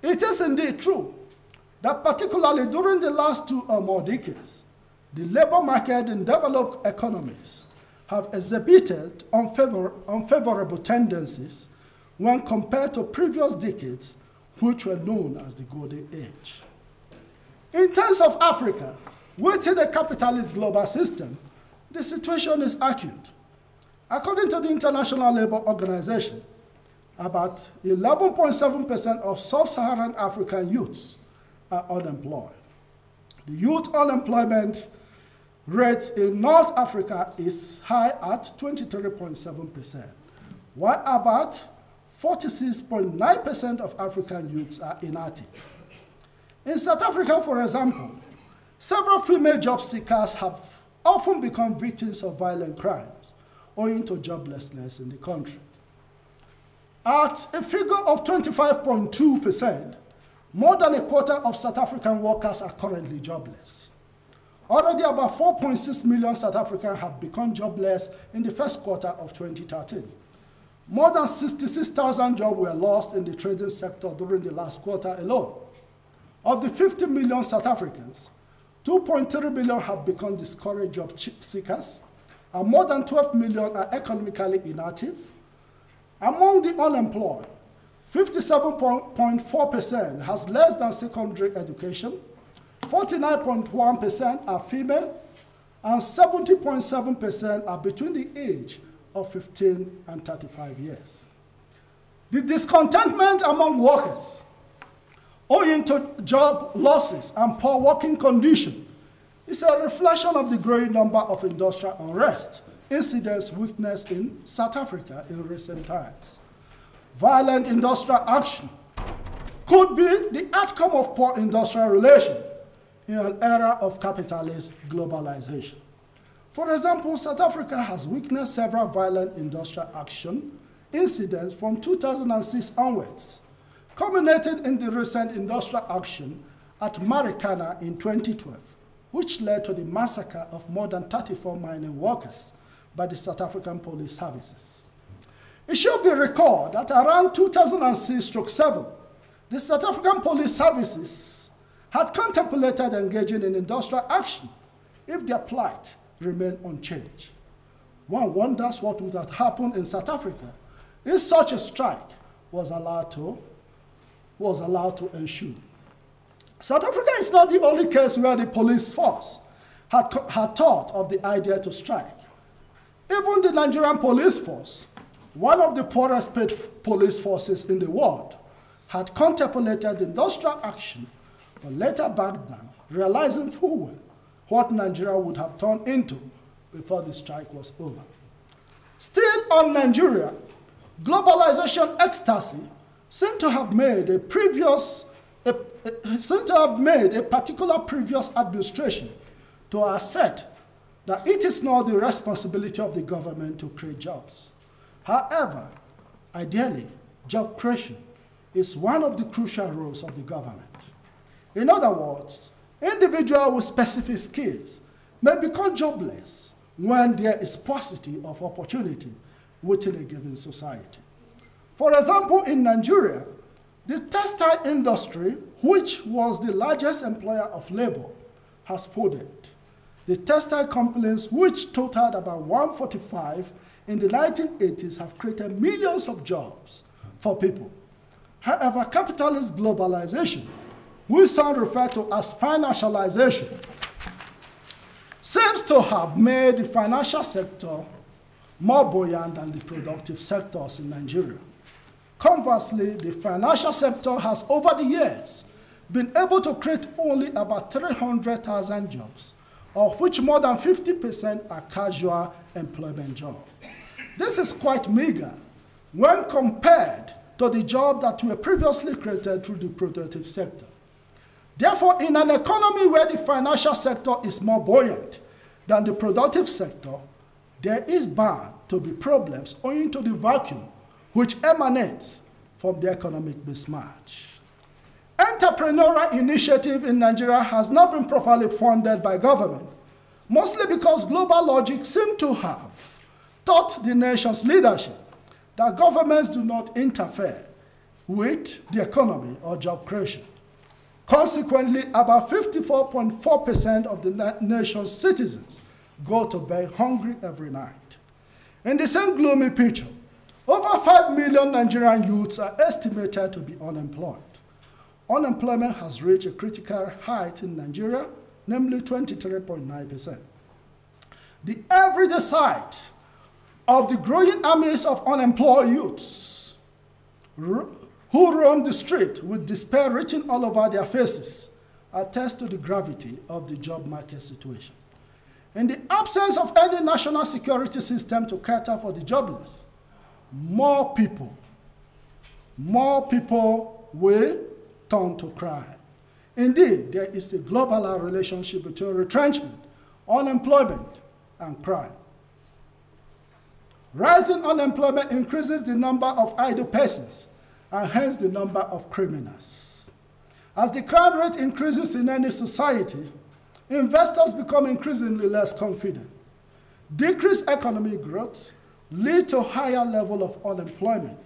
It is indeed true that particularly during the last 2 or more decades, the labor market in developed economies have exhibited unfavorable tendencies when compared to previous decades which were known as the Golden Age. In terms of Africa, within a capitalist global system, the situation is acute. According to the International Labour Organization, about 11.7% of sub-Saharan African youths are unemployed. The youth unemployment rate in North Africa is high at 23.7%, while about 46.9% of African youths are inactive. In South Africa, for example, several female job seekers have often become victims of violent crimes owing to joblessness in the country. At a figure of 25.2%, more than a quarter of South African workers are currently jobless. Already about 4.6 million South Africans have become jobless in the first quarter of 2013. More than 66,000 jobs were lost in the trading sector during the last quarter alone. Of the 50 million South Africans, 2.3 million have become discouraged job seekers, and more than 12 million are economically inactive. Among the unemployed, 57.4% has less than secondary education, 49.1% are female, and 70.7% are between the age of 15 and 35 years. The discontentment among workers owing to job losses and poor working conditions is a reflection of the growing number of industrial unrest incidents witnessed in South Africa in recent times. Violent industrial action could be the outcome of poor industrial relations in an era of capitalist globalization. For example, South Africa has witnessed several violent industrial action incidents from 2006 onwards, culminating in the recent industrial action at Marikana in 2012, which led to the massacre of more than 34 mining workers by the South African Police Services. It should be recalled that around 2006-7, the South African Police Services had contemplated engaging in industrial action if their plight remained unchanged. One wonders what would have happened in South Africa if such a strike was allowed to ensue. South Africa is not the only case where the police force had thought of the idea to strike. Even the Nigerian police force, one of the poorest paid police forces in the world, had contemplated industrial action, but later backed down, realizing full well what Nigeria would have turned into before the strike was over. Still on Nigeria, globalization ecstasy seemed to have made a particular previous administration to assert that it is not the responsibility of the government to create jobs. However, ideally, job creation is one of the crucial roles of the government. In other words, individuals with specific skills may become jobless when there is paucity of opportunity within a given society. For example, in Nigeria, the textile industry, which was the largest employer of labor, has folded. The textile companies, which totaled about 145 in the 1980s, have created millions of jobs for people. However, capitalist globalization, which some refer to as financialization, seems to have made the financial sector more buoyant than the productive sectors in Nigeria. Conversely, the financial sector has over the years been able to create only about 300,000 jobs, of which more than 50% are casual employment jobs. This is quite meager when compared to the jobs that were previously created through the productive sector. Therefore, in an economy where the financial sector is more buoyant than the productive sector, there is bound to be problems owing to the vacuum which emanates from the economic mismatch. Entrepreneurial initiative in Nigeria has not been properly funded by government, mostly because global logic seems to have taught the nation's leadership that governments do not interfere with the economy or job creation. Consequently, about 54.4% of the nation's citizens go to bed hungry every night. In the same gloomy picture, over 5 million Nigerian youths are estimated to be unemployed. unemployment has reached a critical height in Nigeria, namely 23.9%. The everyday sight of the growing armies of unemployed youths who roam the street with despair written all over their faces attests to the gravity of the job market situation. In the absence of any national security system to cater for the jobless, more people will turn to crime. Indeed, there is a global relationship between retrenchment, unemployment, and crime. Rising unemployment increases the number of idle persons and hence the number of criminals. As the crime rate increases in any society, investors become increasingly less confident. Decreased economic growth leads to higher level of unemployment,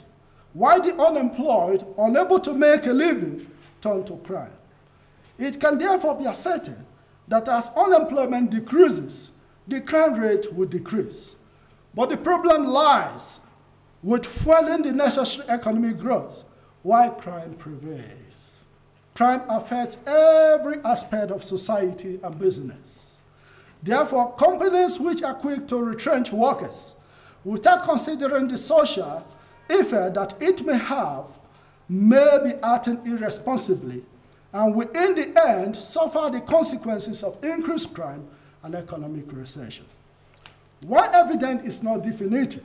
while the unemployed, unable to make a living, turn to crime. It can therefore be asserted that as unemployment decreases, the crime rate will decrease. But the problem lies with fueling the necessary economic growth while crime prevails. Crime affects every aspect of society and business. Therefore, companies which are quick to retrench workers without considering the social effect that it may have may be acting irresponsibly and will in the end suffer the consequences of increased crime and economic recession. While evidence is not definitive,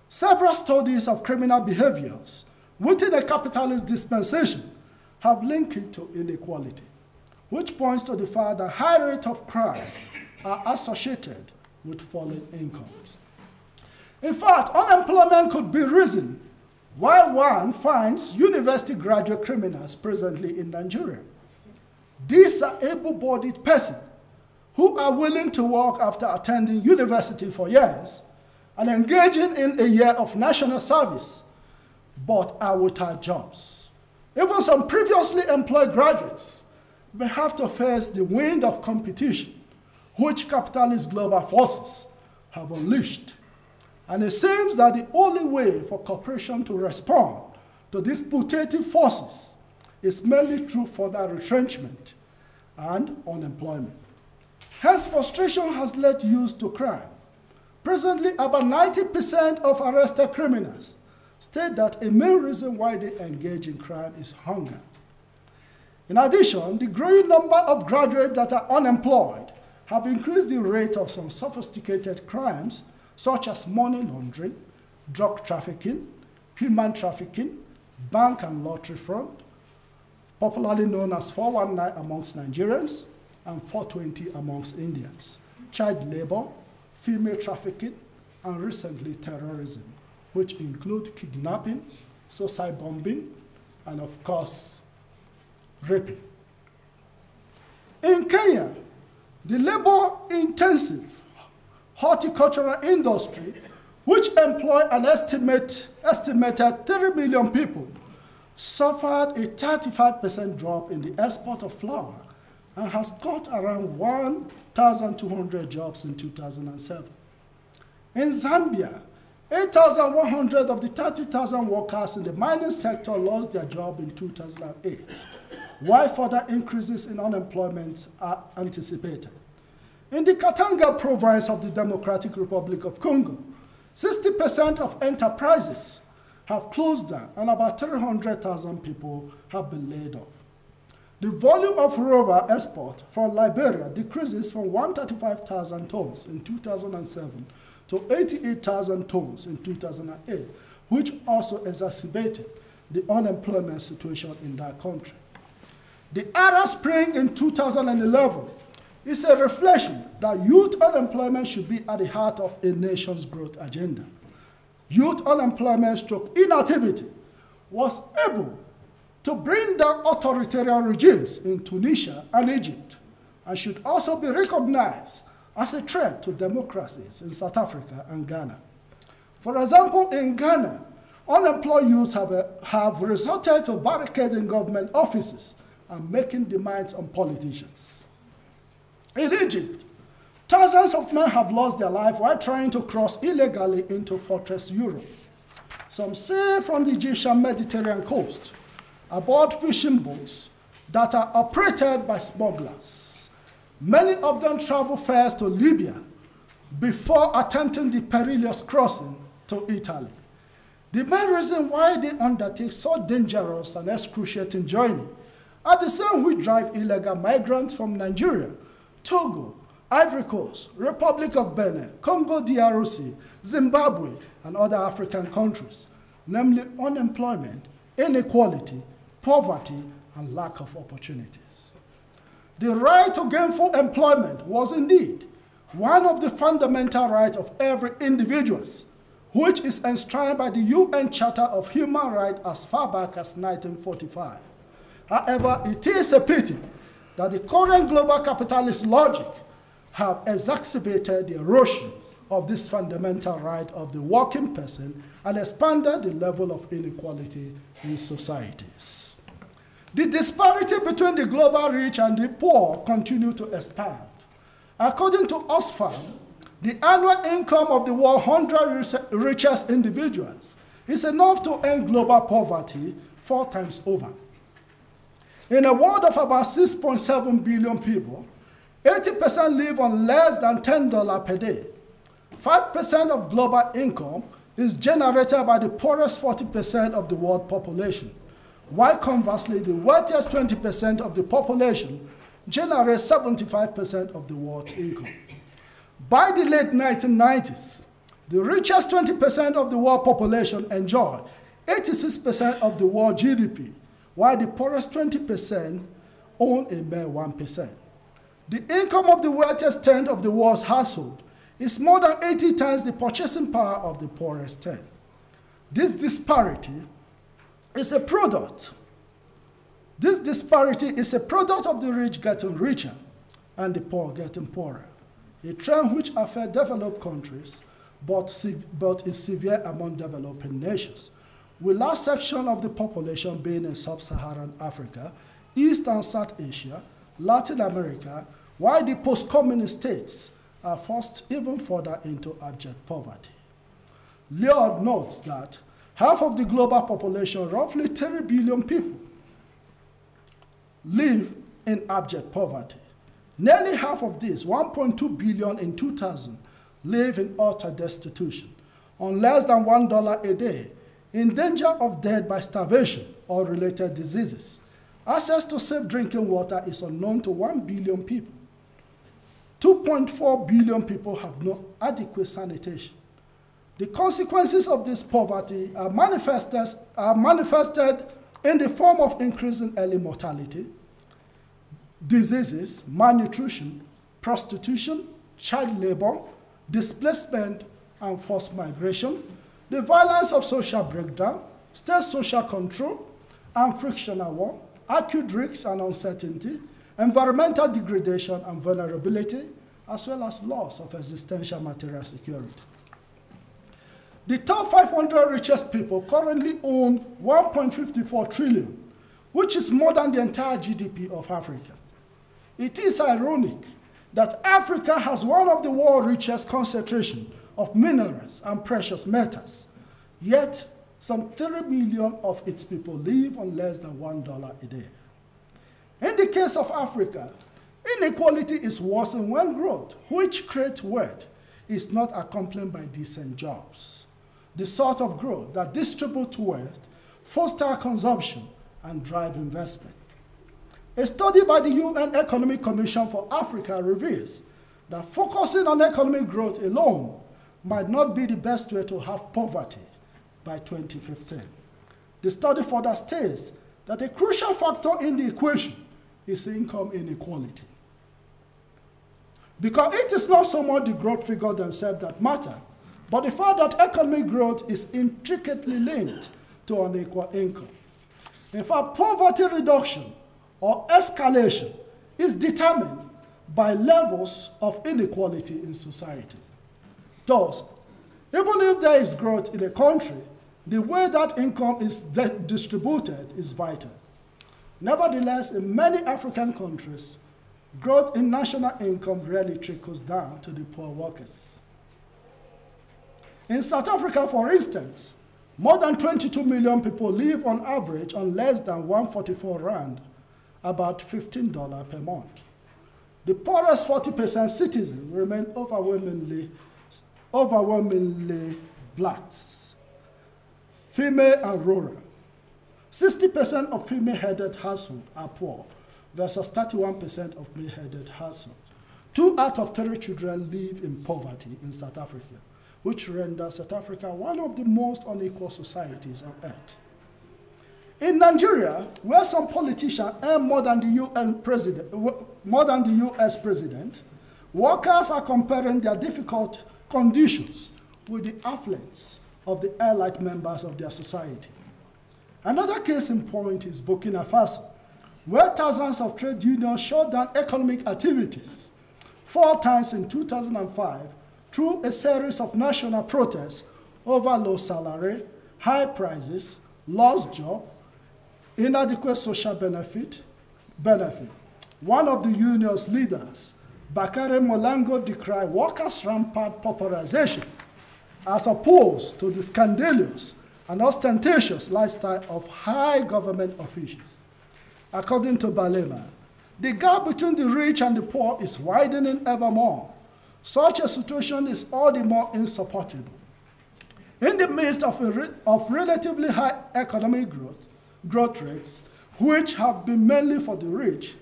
several studies of criminal behaviors within a capitalist dispensation have linked it to inequality, which points to the fact that high rates of crime are associated with falling incomes. In fact, unemployment could be risen while one finds university graduate criminals presently in Nigeria. These are able-bodied persons who are willing to work after attending university for years and engaging in a year of national service, but are without jobs. Even some previously employed graduates may have to face the wind of competition which capitalist global forces have unleashed. And it seems that the only way for corporation to respond to these putative forces is mainly through further retrenchment and unemployment. Hence, frustration has led youth to crime. Presently, about 90% of arrested criminals state that a main reason why they engage in crime is hunger. In addition, the growing number of graduates that are unemployed have increased the rate of some sophisticated crimes such as money laundering, drug trafficking, human trafficking, bank and lottery fraud, popularly known as 419 amongst Nigerians and 420 amongst Indians, child labor, female trafficking, and recently terrorism, which include kidnapping, suicide bombing, and of course, raping. In Kenya, the labor-intensive horticultural industry, which employ an estimated 3 million people, suffered a 35% drop in the export of flour and has cut around 1,200 jobs in 2007. In Zambia, 8,100 of the 30,000 workers in the mining sector lost their job in 2008, while further increases in unemployment are anticipated. In the Katanga province of the Democratic Republic of Congo, 60% of enterprises have closed down and about 300,000 people have been laid off. The volume of rubber export from Liberia decreases from 135,000 tons in 2007 to 88,000 tons in 2008, which also exacerbated the unemployment situation in that country. The Arab Spring in 2011 is a reflection that youth unemployment should be at the heart of a nation's growth agenda. Youth unemployment stroke inactivity was able to bring down authoritarian regimes in Tunisia and Egypt, and should also be recognized as a threat to democracies in South Africa and Ghana. For example, in Ghana, unemployed youth have resorted to barricading government offices and making demands on politicians. In Egypt, thousands of men have lost their life while trying to cross illegally into fortress Europe. Some say from the Egyptian Mediterranean coast, aboard fishing boats that are operated by smugglers. Many of them travel first to Libya before attempting the perilous crossing to Italy. The main reason why they undertake so dangerous and excruciating journey are the same which drive illegal migrants from Nigeria, Togo, Ivory Coast, Republic of Benin, Congo DRC, Zimbabwe, and other African countries, namely unemployment, inequality, poverty, and lack of opportunities. The right to gainful employment was indeed one of the fundamental rights of every individual, which is enshrined by the UN Charter of Human Rights as far back as 1945. However, it is a pity that the current global capitalist logic have exacerbated the erosion of this fundamental right of the working person and expanded the level of inequality in societies. The disparity between the global rich and the poor continue to expand. According to Oxfam, the annual income of the world's 100 richest individuals is enough to end global poverty 4 times over. In a world of about 6.7 billion people, 80% live on less than $10 per day. 5% of global income is generated by the poorest 40% of the world population, while conversely, the wealthiest 20% of the population generates 75% of the world's income. By the late 1990s, the richest 20% of the world population enjoy 86% of the world GDP, while the poorest 20% own a mere 1%. The income of the wealthiest 10% of the world's household is more than 80 times the purchasing power of the poorest 10%. This disparity is a product. This disparity is a product of the rich getting richer and the poor getting poorer, a trend which affects developed countries but is severe among developing nations, with large section of the population being in sub-Saharan Africa, East and South Asia, Latin America, while the post-communist states are forced even further into abject poverty. Leod notes that half of the global population, roughly 30 billion people, live in abject poverty. Nearly half of this, 1.2 billion in 2000, live in utter destitution, on less than $1 a day, in danger of death by starvation or related diseases. Access to safe drinking water is unknown to 1 billion people. 2.4 billion people have no adequate sanitation. The consequences of this poverty are manifested in the form of increasing early mortality, diseases, malnutrition, prostitution, child labor, displacement, and forced migration, the violence of social breakdown, state social control, and frictional war, acute risks and uncertainty, environmental degradation and vulnerability, as well as loss of existential material security. The top 500 richest people currently own 1.54 trillion, which is more than the entire GDP of Africa. It is ironic that Africa has one of the world's richest concentration of minerals and precious metals, yet some 30 million of its people live on less than $1 a day. In the case of Africa, inequality is worsened when growth, which creates wealth, is not accompanied by decent jobs. The sort of growth that distributes wealth, fosters consumption, and drives investment. A study by the UN Economic Commission for Africa reveals that focusing on economic growth alone might not be the best way to have poverty by 2015. The study further states that a crucial factor in the equation is income inequality. Because it is not so much the growth figure themselves that matter, but the fact that economic growth is intricately linked to unequal income. In fact, poverty reduction or escalation is determined by levels of inequality in society. Thus, even if there is growth in a country, the way that income is distributed is vital. Nevertheless, in many African countries, growth in national income rarely trickles down to the poor workers. In South Africa, for instance, More than 22 million people live on average on less than 144 rand, about $15 per month. The poorest 40% citizens remain overwhelmingly blacks, female and rural. 60% of female-headed households are poor versus 31% of male-headed households. 2 out of 3 children live in poverty in South Africa, which renders South Africa one of the most unequal societies on earth. In Nigeria, where some politicians earn more than the US president, workers are comparing their difficult conditions with the affluence of the elite members of their society. Another case in point is Burkina Faso, where thousands of trade unions shut down economic activities 4 times in 2005 through a series of national protests over low salary, high prices, lost jobs, inadequate social benefit. One of the union's leaders, Bakare Molango, decried workers' rampant pauperization as opposed to the scandalous and ostentatious lifestyle of high government officials. According to Balema, the gap between the rich and the poor is widening ever more. Such a situation is all the more insupportable. In the midst of relatively high economic growth rates, which have been mainly for the rich,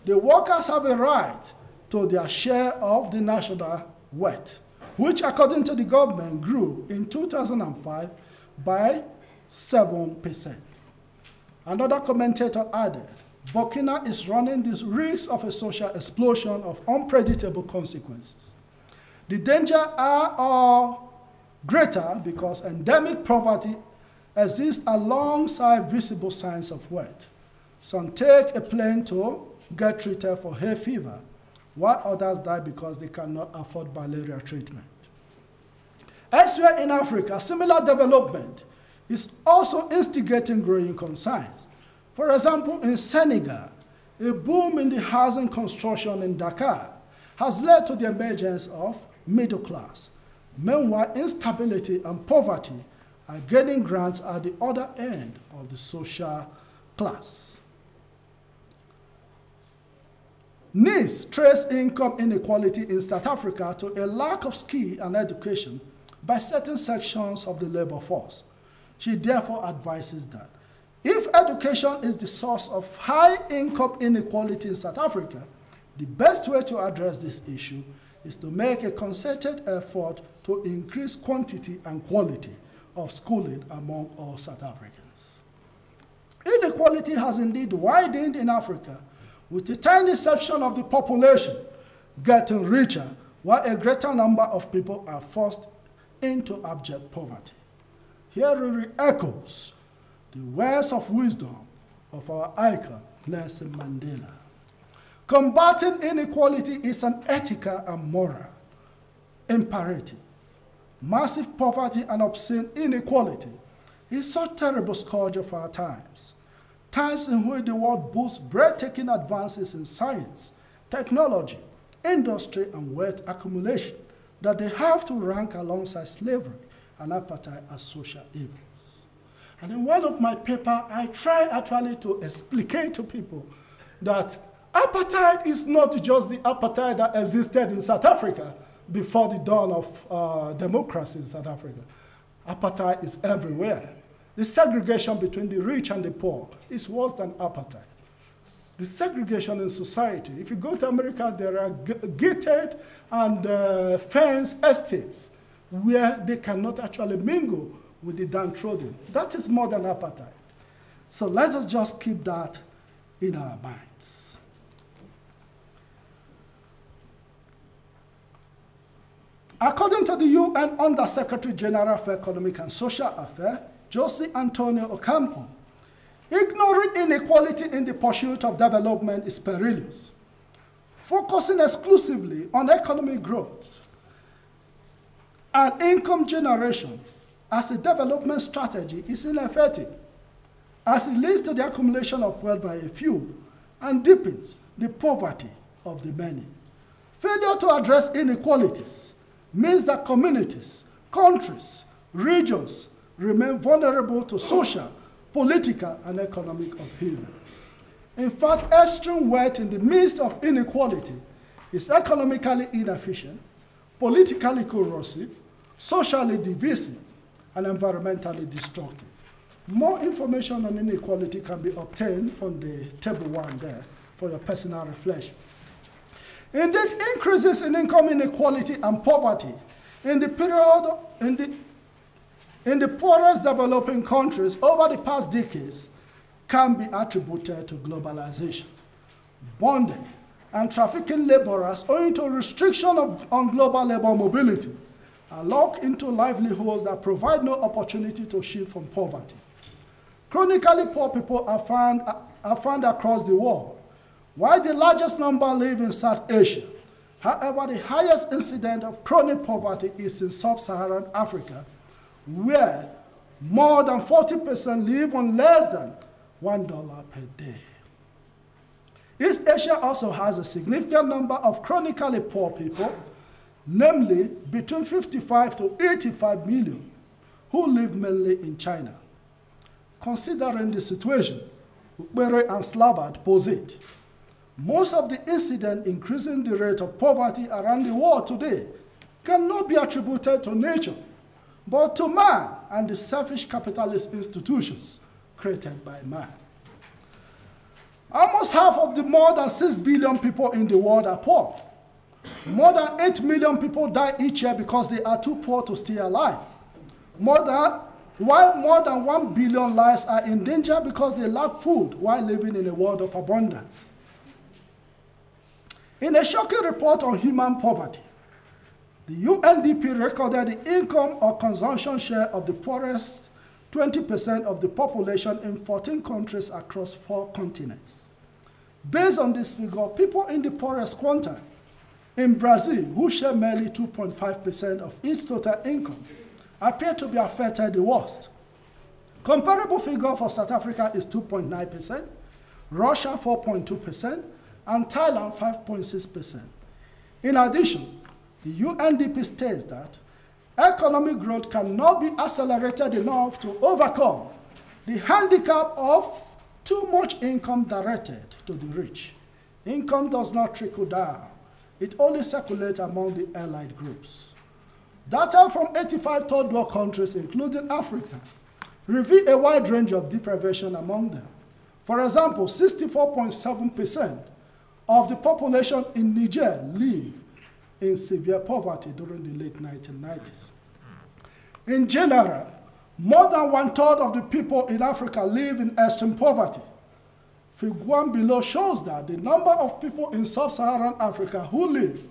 the workers have a right to their share of the national wealth, which, according to the government, grew in 2005 by 7%. Another commentator added, Burkina is running the risk of a social explosion of unpredictable consequences. The dangers are all greater because endemic poverty exists alongside visible signs of wealth. Some take a plane to get treated for hay fever, while others die because they cannot afford malaria treatment. Elsewhere in Africa, similar development is also instigating growing concerns. For example, in Senegal, a boom in the housing construction in Dakar has led to the emergence of middle class. Meanwhile, instability and poverty are gaining ground at the other end of the social class. NIS trace income inequality in South Africa to a lack of skill and education by certain sections of the labor force. She therefore advises that if education is the source of high income inequality in South Africa, the best way to address this issue is to make a concerted effort to increase quantity and quality of schooling among all South Africans. Inequality has indeed widened in Africa, with a tiny section of the population getting richer, while a greater number of people are forced into abject poverty. Here it echoes the words of wisdom of our icon, Nelson Mandela. Combating inequality is an ethical and moral imperative. Massive poverty and obscene inequality is such terrible scourge of our times, times in which the world boasts breathtaking advances in science, technology, industry, and wealth accumulation, that they have to rank alongside slavery and apartheid as social evils. And in one of my papers, I try actually to explicate to people that apartheid is not just the apartheid that existed in South Africa before the dawn of democracy in South Africa. Apartheid is everywhere. The segregation between the rich and the poor is worse than apartheid. The segregation in society, if you go to America, there are gated and fenced estates where they cannot actually mingle with the downtrodden. That is more than apartheid. So let us just keep that in our minds. According to the UN Under-Secretary General for Economic and Social Affairs, Jose Antonio Ocampo, ignoring inequality in the pursuit of development is perilous. Focusing exclusively on economic growth and income generation as a development strategy is ineffective, as it leads to the accumulation of wealth by a few and deepens the poverty of the many. Failure to address inequalities means that communities, countries, regions remain vulnerable to social, political, and economic upheaval. In fact, extreme wealth in the midst of inequality is economically inefficient, politically corrosive, socially divisive, and environmentally destructive. More information on inequality can be obtained from the table 1 there for your personal reflection. Indeed, increases in income inequality and poverty in the poorest developing countries over the past decades can be attributed to globalization. Bonded and trafficking laborers, owing to restriction on global labor mobility, are locked into livelihoods that provide no opportunity to shift from poverty. Chronically poor people are found across the world, while the largest number live in South Asia. However, the highest incidence of chronic poverty is in sub-Saharan Africa, where more than 40% live on less than $1 per day. East Asia also has a significant number of chronically poor people, namely between 55 to 85 million, who live mainly in China. Considering the situation Ukpere and Slavard posit, most of the incidents increasing the rate of poverty around the world today cannot be attributed to nature, but to man and the selfish capitalist institutions created by man. Almost half of the more than 6 billion people in the world are poor. More than 8 million people die each year because they are too poor to stay alive. While more than 1 billion lives are in danger because they lack food while living in a world of abundance. In a shocking report on human poverty, the UNDP recorded the income or consumption share of the poorest 20% of the population in 14 countries across 4 continents. Based on this figure, people in the poorest quintile in Brazil, who share merely 2.5% of its total income, appear to be affected the worst. Comparable figure for South Africa is 2.9%, Russia 4.2%, and Thailand 5.6%. In addition, the UNDP states that economic growth cannot be accelerated enough to overcome the handicap of too much income directed to the rich. Income does not trickle down. It only circulates among the allied groups. Data from 85 third world countries, including Africa, reveal a wide range of deprivation among them. For example, 64.7% of the population in Niger live in severe poverty during the late 1990s. In general, more than 1/3 of the people in Africa live in extreme poverty. Figure 1 below shows that the number of people in sub-Saharan Africa who live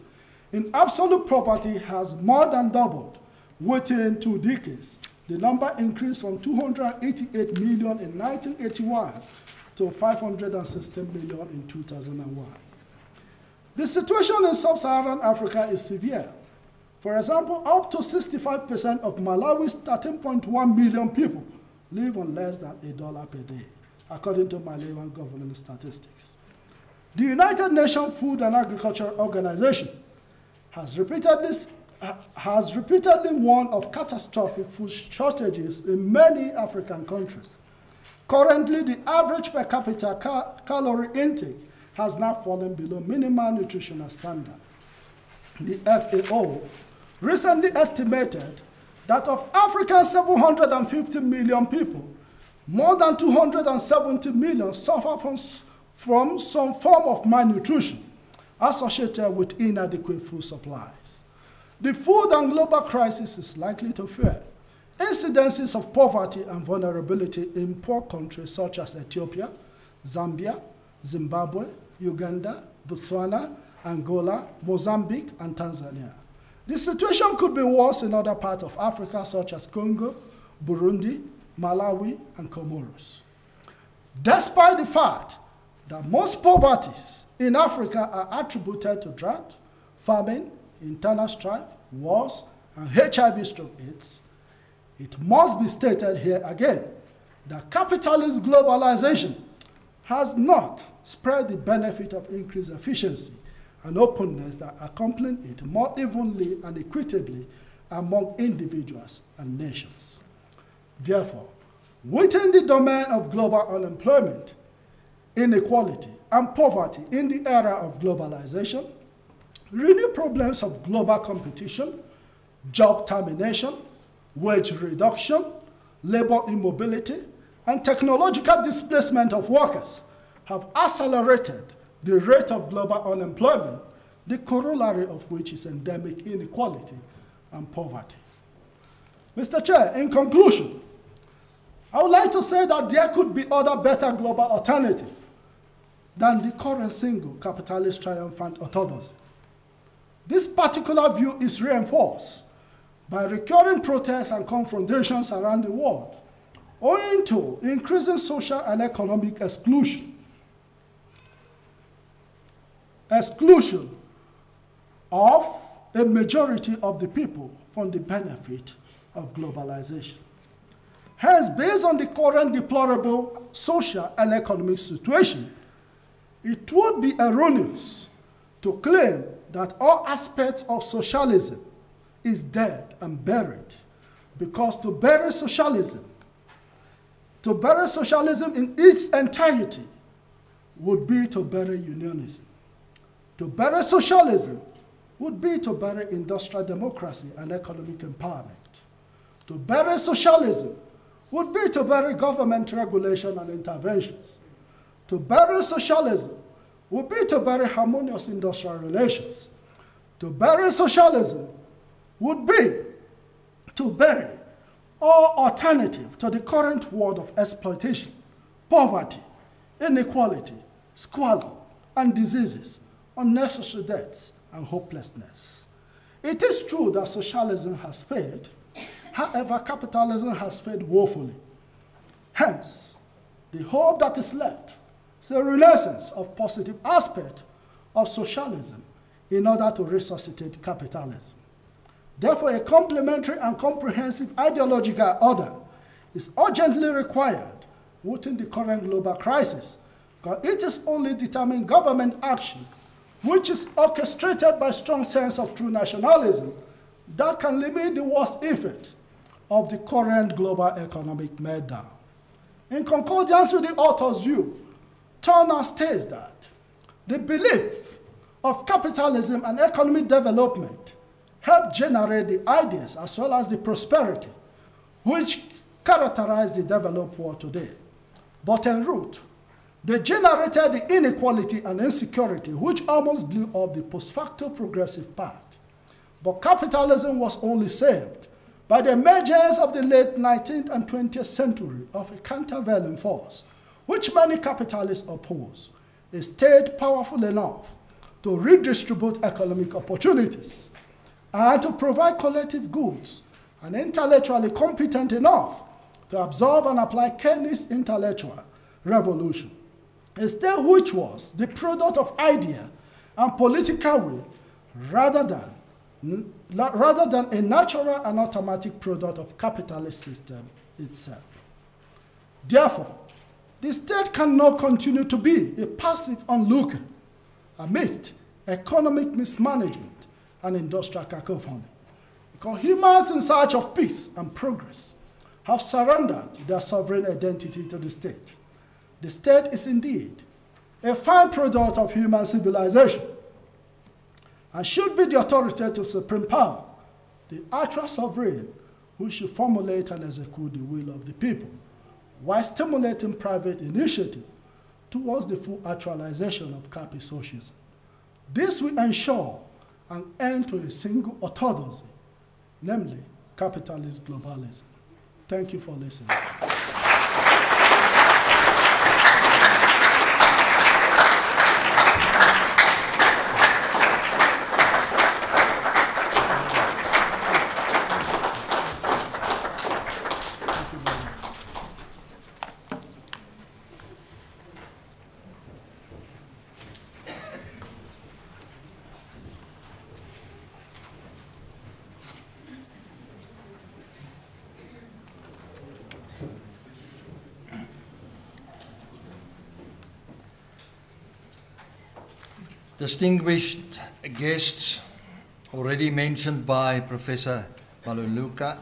in absolute poverty has more than doubled within 2 decades. The number increased from 288 million in 1981 to 516 million in 2001. The situation in sub-Saharan Africa is severe. For example, up to 65% of Malawi's 13.1 million people live on less than $1 per day, according to Malawian government statistics. The United Nations Food and Agriculture Organization has repeatedly warned of catastrophic food shortages in many African countries. Currently, the average per capita calorie intake has now fallen below minimal nutritional standard. The FAO recently estimated that of Africa's 750 million people, more than 270 million suffer from some form of malnutrition associated with inadequate food supplies. The food and global crisis is likely to fuel incidences of poverty and vulnerability in poor countries such as Ethiopia, Zambia, Zimbabwe, Uganda, Botswana, Angola, Mozambique, and Tanzania. The situation could be worse in other parts of Africa such as Congo, Burundi, Malawi, and Comoros. Despite the fact that most poverties in Africa are attributed to drought, famine, internal strife, wars, and HIV/AIDS, it must be stated here again that capitalist globalization has not spread the benefit of increased efficiency and openness that accompany it more evenly and equitably among individuals and nations. Therefore, within the domain of global unemployment, inequality, and poverty in the era of globalization, renewed problems of global competition, job termination, wage reduction, labor immobility, and technological displacement of workers have accelerated the rate of global unemployment, the corollary of which is endemic inequality and poverty. Mr. Chair, in conclusion, I would like to say that there could be other better global alternatives than the current single capitalist triumphant orthodoxy. This particular view is reinforced by recurring protests and confrontations around the world, owing to increasing social and economic exclusion of a majority of the people from the benefit of globalization. Hence, based on the current deplorable social and economic situation, it would be erroneous to claim that all aspects of socialism is dead and buried, because to bury socialism in its entirety would be to bury unionism. To bury socialism would be to bury industrial democracy and economic empowerment. To bury socialism would be to bury government regulation and interventions. To bury socialism would be to bury harmonious industrial relations. To bury socialism would be to bury all alternative to the current world of exploitation, poverty, inequality, squalor, and diseases, unnecessary deaths, and hopelessness. It is true that socialism has failed. However, capitalism has failed woefully. Hence, the hope that is left is a renaissance of positive aspect of socialism in order to resuscitate capitalism. Therefore, a complementary and comprehensive ideological order is urgently required within the current global crisis, because it is only determined government action, which is orchestrated by strong sense of true nationalism, that can limit the worst effect of the current global economic meltdown. In concordance with the author's view, Turner states that the belief of capitalism and economic development help generate the ideas as well as the prosperity which characterize the developed world today. But en route, they generated the inequality and insecurity which almost blew up the post-facto progressive path. But capitalism was only saved by the emergence of the late 19th and 20th century of a countervailing force, which many capitalists oppose, a state powerful enough to redistribute economic opportunities and to provide collective goods, and intellectually competent enough to absorb and apply Keynes' intellectual revolution, a state which was the product of idea and political will rather than a natural and automatic product of capitalist system itself. Therefore, the state cannot continue to be a passive onlooker amidst economic mismanagement and industrial cacophony, because humans in search of peace and progress have surrendered their sovereign identity to the state. The state is indeed a fine product of human civilization and should be the authoritative supreme power, the actual sovereign who should formulate and execute the will of the people, while stimulating private initiative towards the full actualization of capitalist socialism. This will ensure an end to a single orthodoxy, namely capitalist globalism. Thank you for listening. Distinguished guests, already mentioned by Professor Maluleka,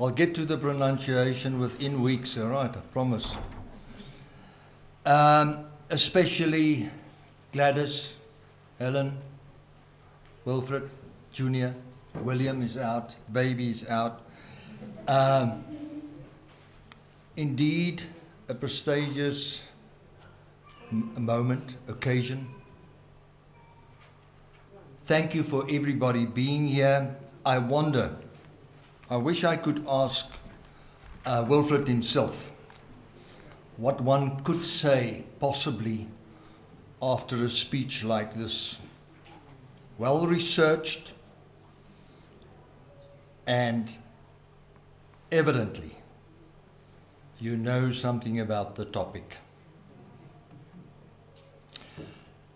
I'll get to the pronunciation within weeks, all right, I promise. Especially Gladys, Helen, Wilfred, Junior, William is out, baby is out. Indeed, a prestigious moment, occasion. Thank you for everybody being here. I wonder, I wish I could ask Wilfred himself what one could say possibly after a speech like this. Well researched and evidently you know something about the topic.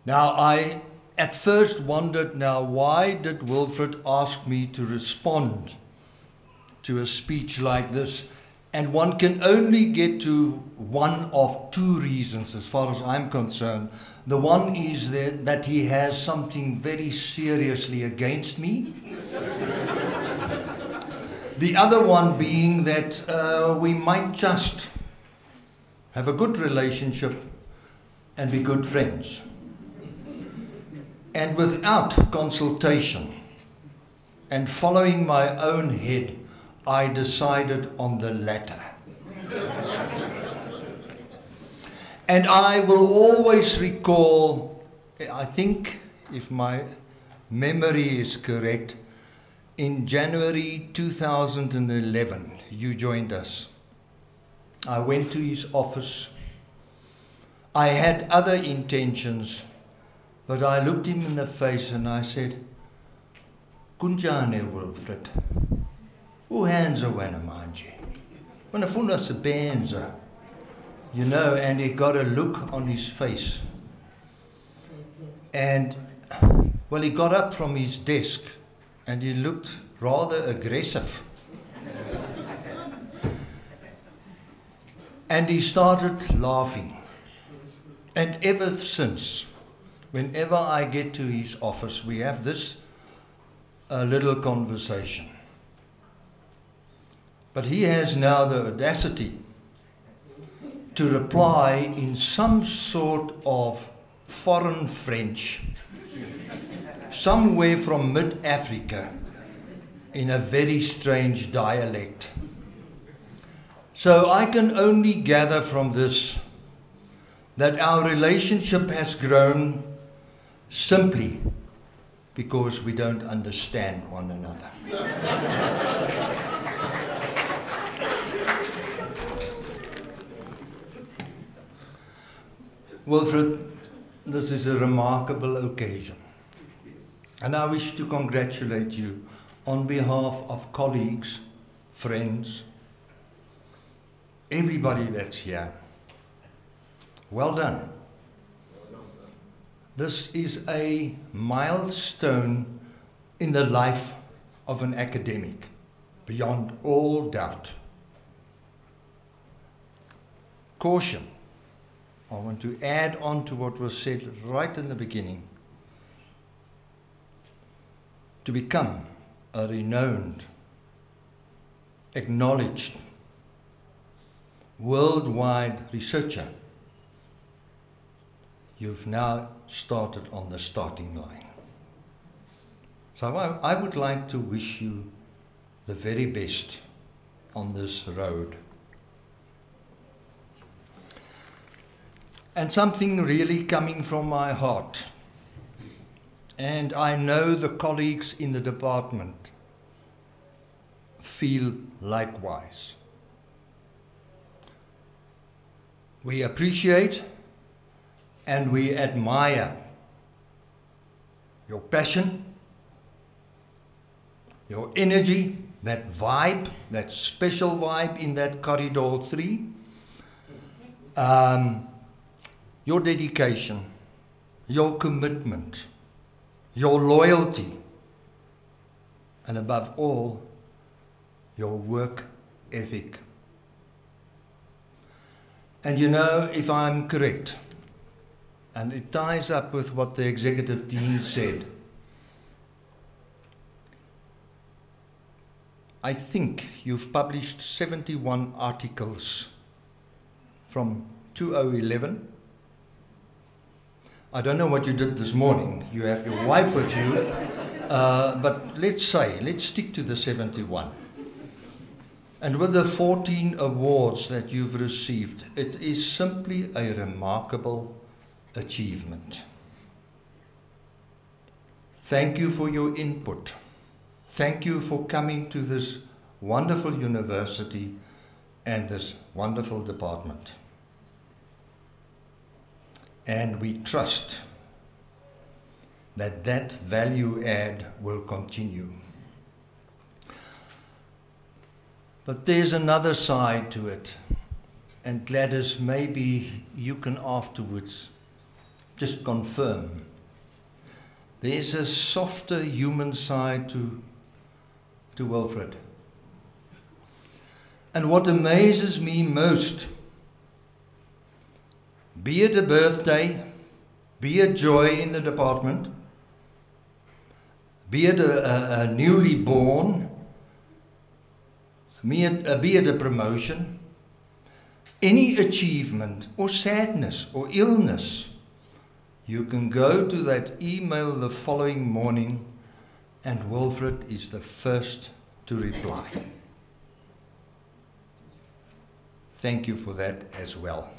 Now, I at first wondered, now why did Wilfred ask me to respond to a speech like this? And one can only get to one of two reasons as far as I'm concerned. The one is that he has something very seriously against me. The other one being that we might just have a good relationship and be good friends. And without consultation and following my own head, I decided on the latter. And I will always recall, I think if my memory is correct, in January 2011, you joined us. I went to his office. I had other intentions, but I looked him in the face and I said, Kunjane Wilfred, hoe hands are when manje? When I found us a benza, you know, and he got a look on his face. And, well, he got up from his desk and he looked rather aggressive. And he started laughing. And ever since, whenever I get to his office, we have this little conversation. But he has now the audacity to reply in some sort of foreign French, somewhere from mid-Africa, in a very strange dialect. So I can only gather from this that our relationship has grown simply because we don't understand one another. Wilfred, this is a remarkable occasion, and I wish to congratulate you on behalf of colleagues, friends, everybody that's here. Well done. This is a milestone in the life of an academic, beyond all doubt. Caution. I want to add on to what was said right in the beginning. To become a renowned, acknowledged, worldwide researcher, you've now started on the starting line. So I would like to wish you the very best on this road. And something really coming from my heart, and I know the colleagues in the department feel likewise. We appreciate and we admire your passion, your energy, that vibe, that special vibe in that corridor 3, your dedication, your commitment, your loyalty, and above all, your work ethic. And you know, if I'm correct, and it ties up with what the executive dean said, I think you've published 71 articles from 2011. I don't know what you did this morning. You have your wife with you. But let's stick to the 71. And with the 14 awards that you've received, it is simply a remarkable achievement. Thank you for your input. Thank you for coming to this wonderful university and this wonderful department. And we trust that that value add will continue. But there's another side to it. And Gladys, maybe you can afterwards just confirm. There's a softer human side to Wilfred. And what amazes me most, be it a birthday, be it joy in the department, be it a newly born, be it a promotion, any achievement or sadness or illness, you can go to that email the following morning and Wilfred is the first to reply. Thank you for that as well.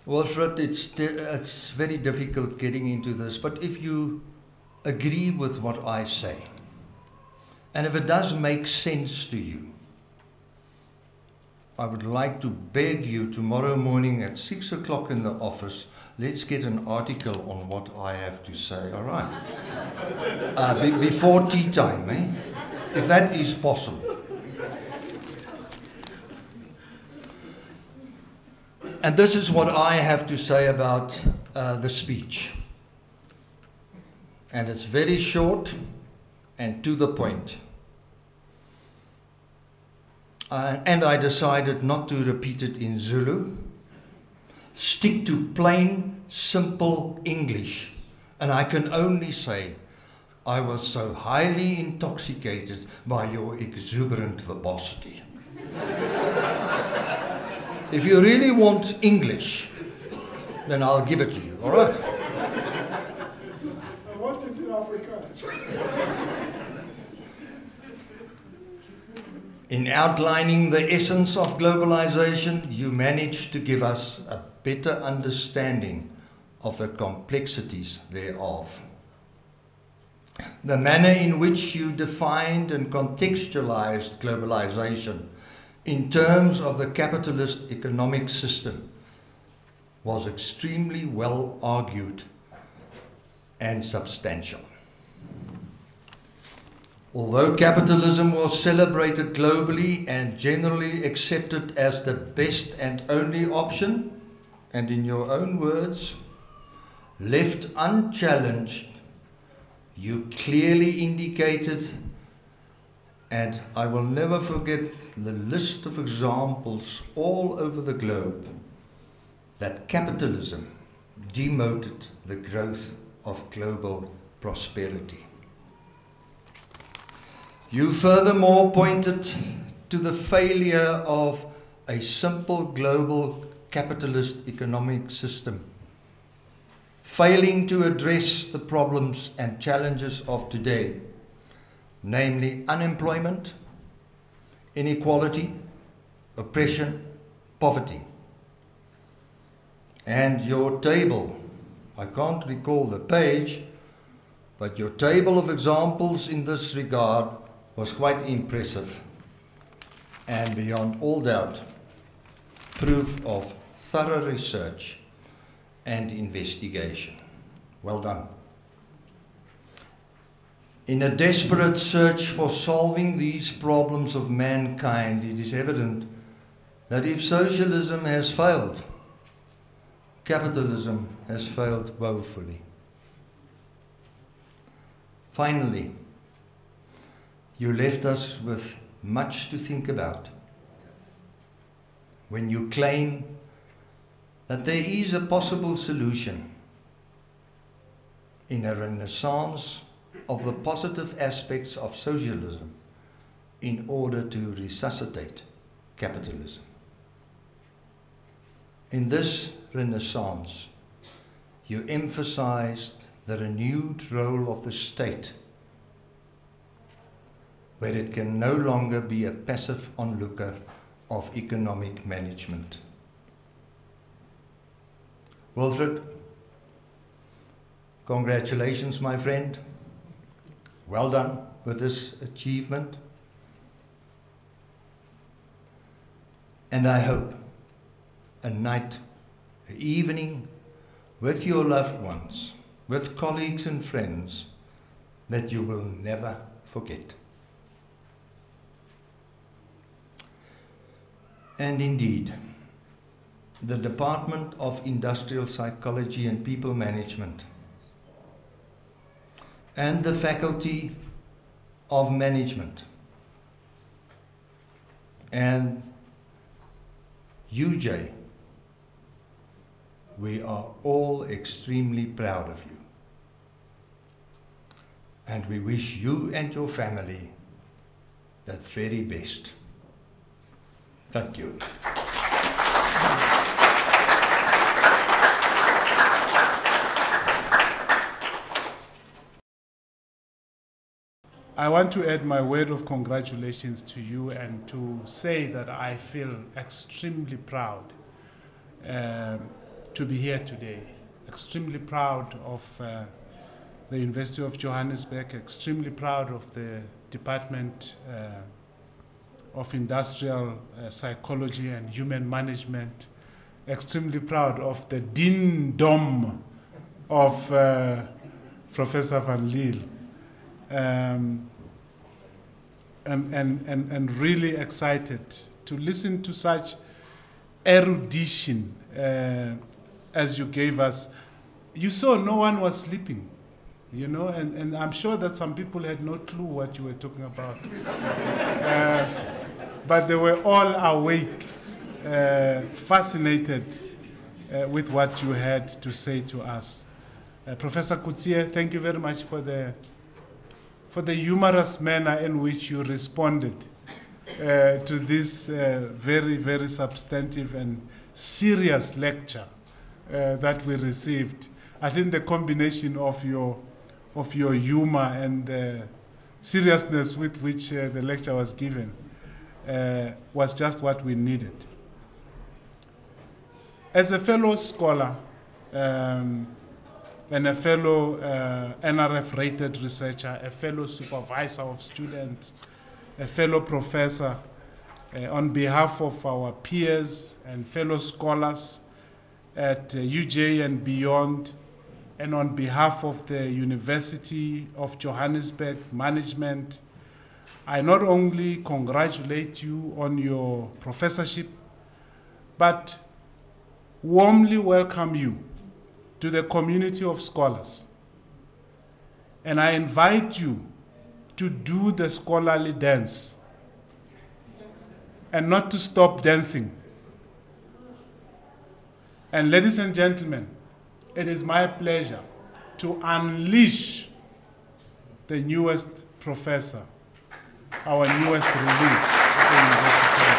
Wilfred, it's very difficult getting into this, but if you agree with what I say, and if it does make sense to you, I would like to beg you tomorrow morning at 6 o'clock in the office, let's get an article on what I have to say, all right? Before tea time, eh? If that is possible. And this is what I have to say about the speech. And it's very short and to the point. And I decided not to repeat it in Zulu. Stick to plain, simple English. And I can only say, I was so highly intoxicated by your exuberant verbosity. If you really want English, then I'll give it to you, all right? I want it in Afrikaans. In outlining the essence of globalization, you managed to give us a better understanding of the complexities thereof. The manner in which you defined and contextualized globalization in terms of the capitalist economic system was extremely well argued and substantial. Although capitalism was celebrated globally and generally accepted as the best and only option, and in your own words, left unchallenged, you clearly indicated, and I will never forget the list of examples all over the globe, that capitalism demoted the growth of global prosperity. You furthermore pointed to the failure of a simple global capitalist economic system, failing to address the problems and challenges of today, namely unemployment, inequality, oppression, poverty. And your table, I can't recall the page, but your table of examples in this regard was quite impressive and beyond all doubt proof of thorough research and investigation. Well done. In a desperate search for solving these problems of mankind, it is evident that if socialism has failed, capitalism has failed woefully. Finally, you left us with much to think about when you claim that there is a possible solution in a renaissance of the positive aspects of socialism in order to resuscitate capitalism. In this renaissance, you emphasized the renewed role of the state, where it can no longer be a passive onlooker of economic management. Wilfred, congratulations, my friend. Well done with this achievement. And I hope a night, an evening with your loved ones, with colleagues and friends, that you will never forget. And indeed, the Department of Industrial Psychology and People Management and the Faculty of Management and UJ, we are all extremely proud of you. And we wish you and your family the very best. Thank you. I want to add my word of congratulations to you and to say that I feel extremely proud to be here today. Extremely proud of the University of Johannesburg, extremely proud of the Department of Industrial Psychology and Human Management, extremely proud of the Dean Dom of Professor Van Liel. And really excited to listen to such erudition as you gave us. You saw no one was sleeping, you know, and I'm sure that some people had no clue what you were talking about. But they were all awake, fascinated with what you had to say to us. Professor Kutsie, thank you very much for the humorous manner in which you responded to this very, very substantive and serious lecture that we received. I think the combination of your humor and the seriousness with which the lecture was given was just what we needed. As a fellow scholar, and a fellow NRF-rated researcher, a fellow supervisor of students, a fellow professor, on behalf of our peers and fellow scholars at UJ and beyond, and on behalf of the University of Johannesburg management, I not only congratulate you on your professorship, but warmly welcome you to the community of scholars. And I invite you to do the scholarly dance and not to stop dancing. And ladies and gentlemen, it is my pleasure to unleash the newest professor, our newest release at the University of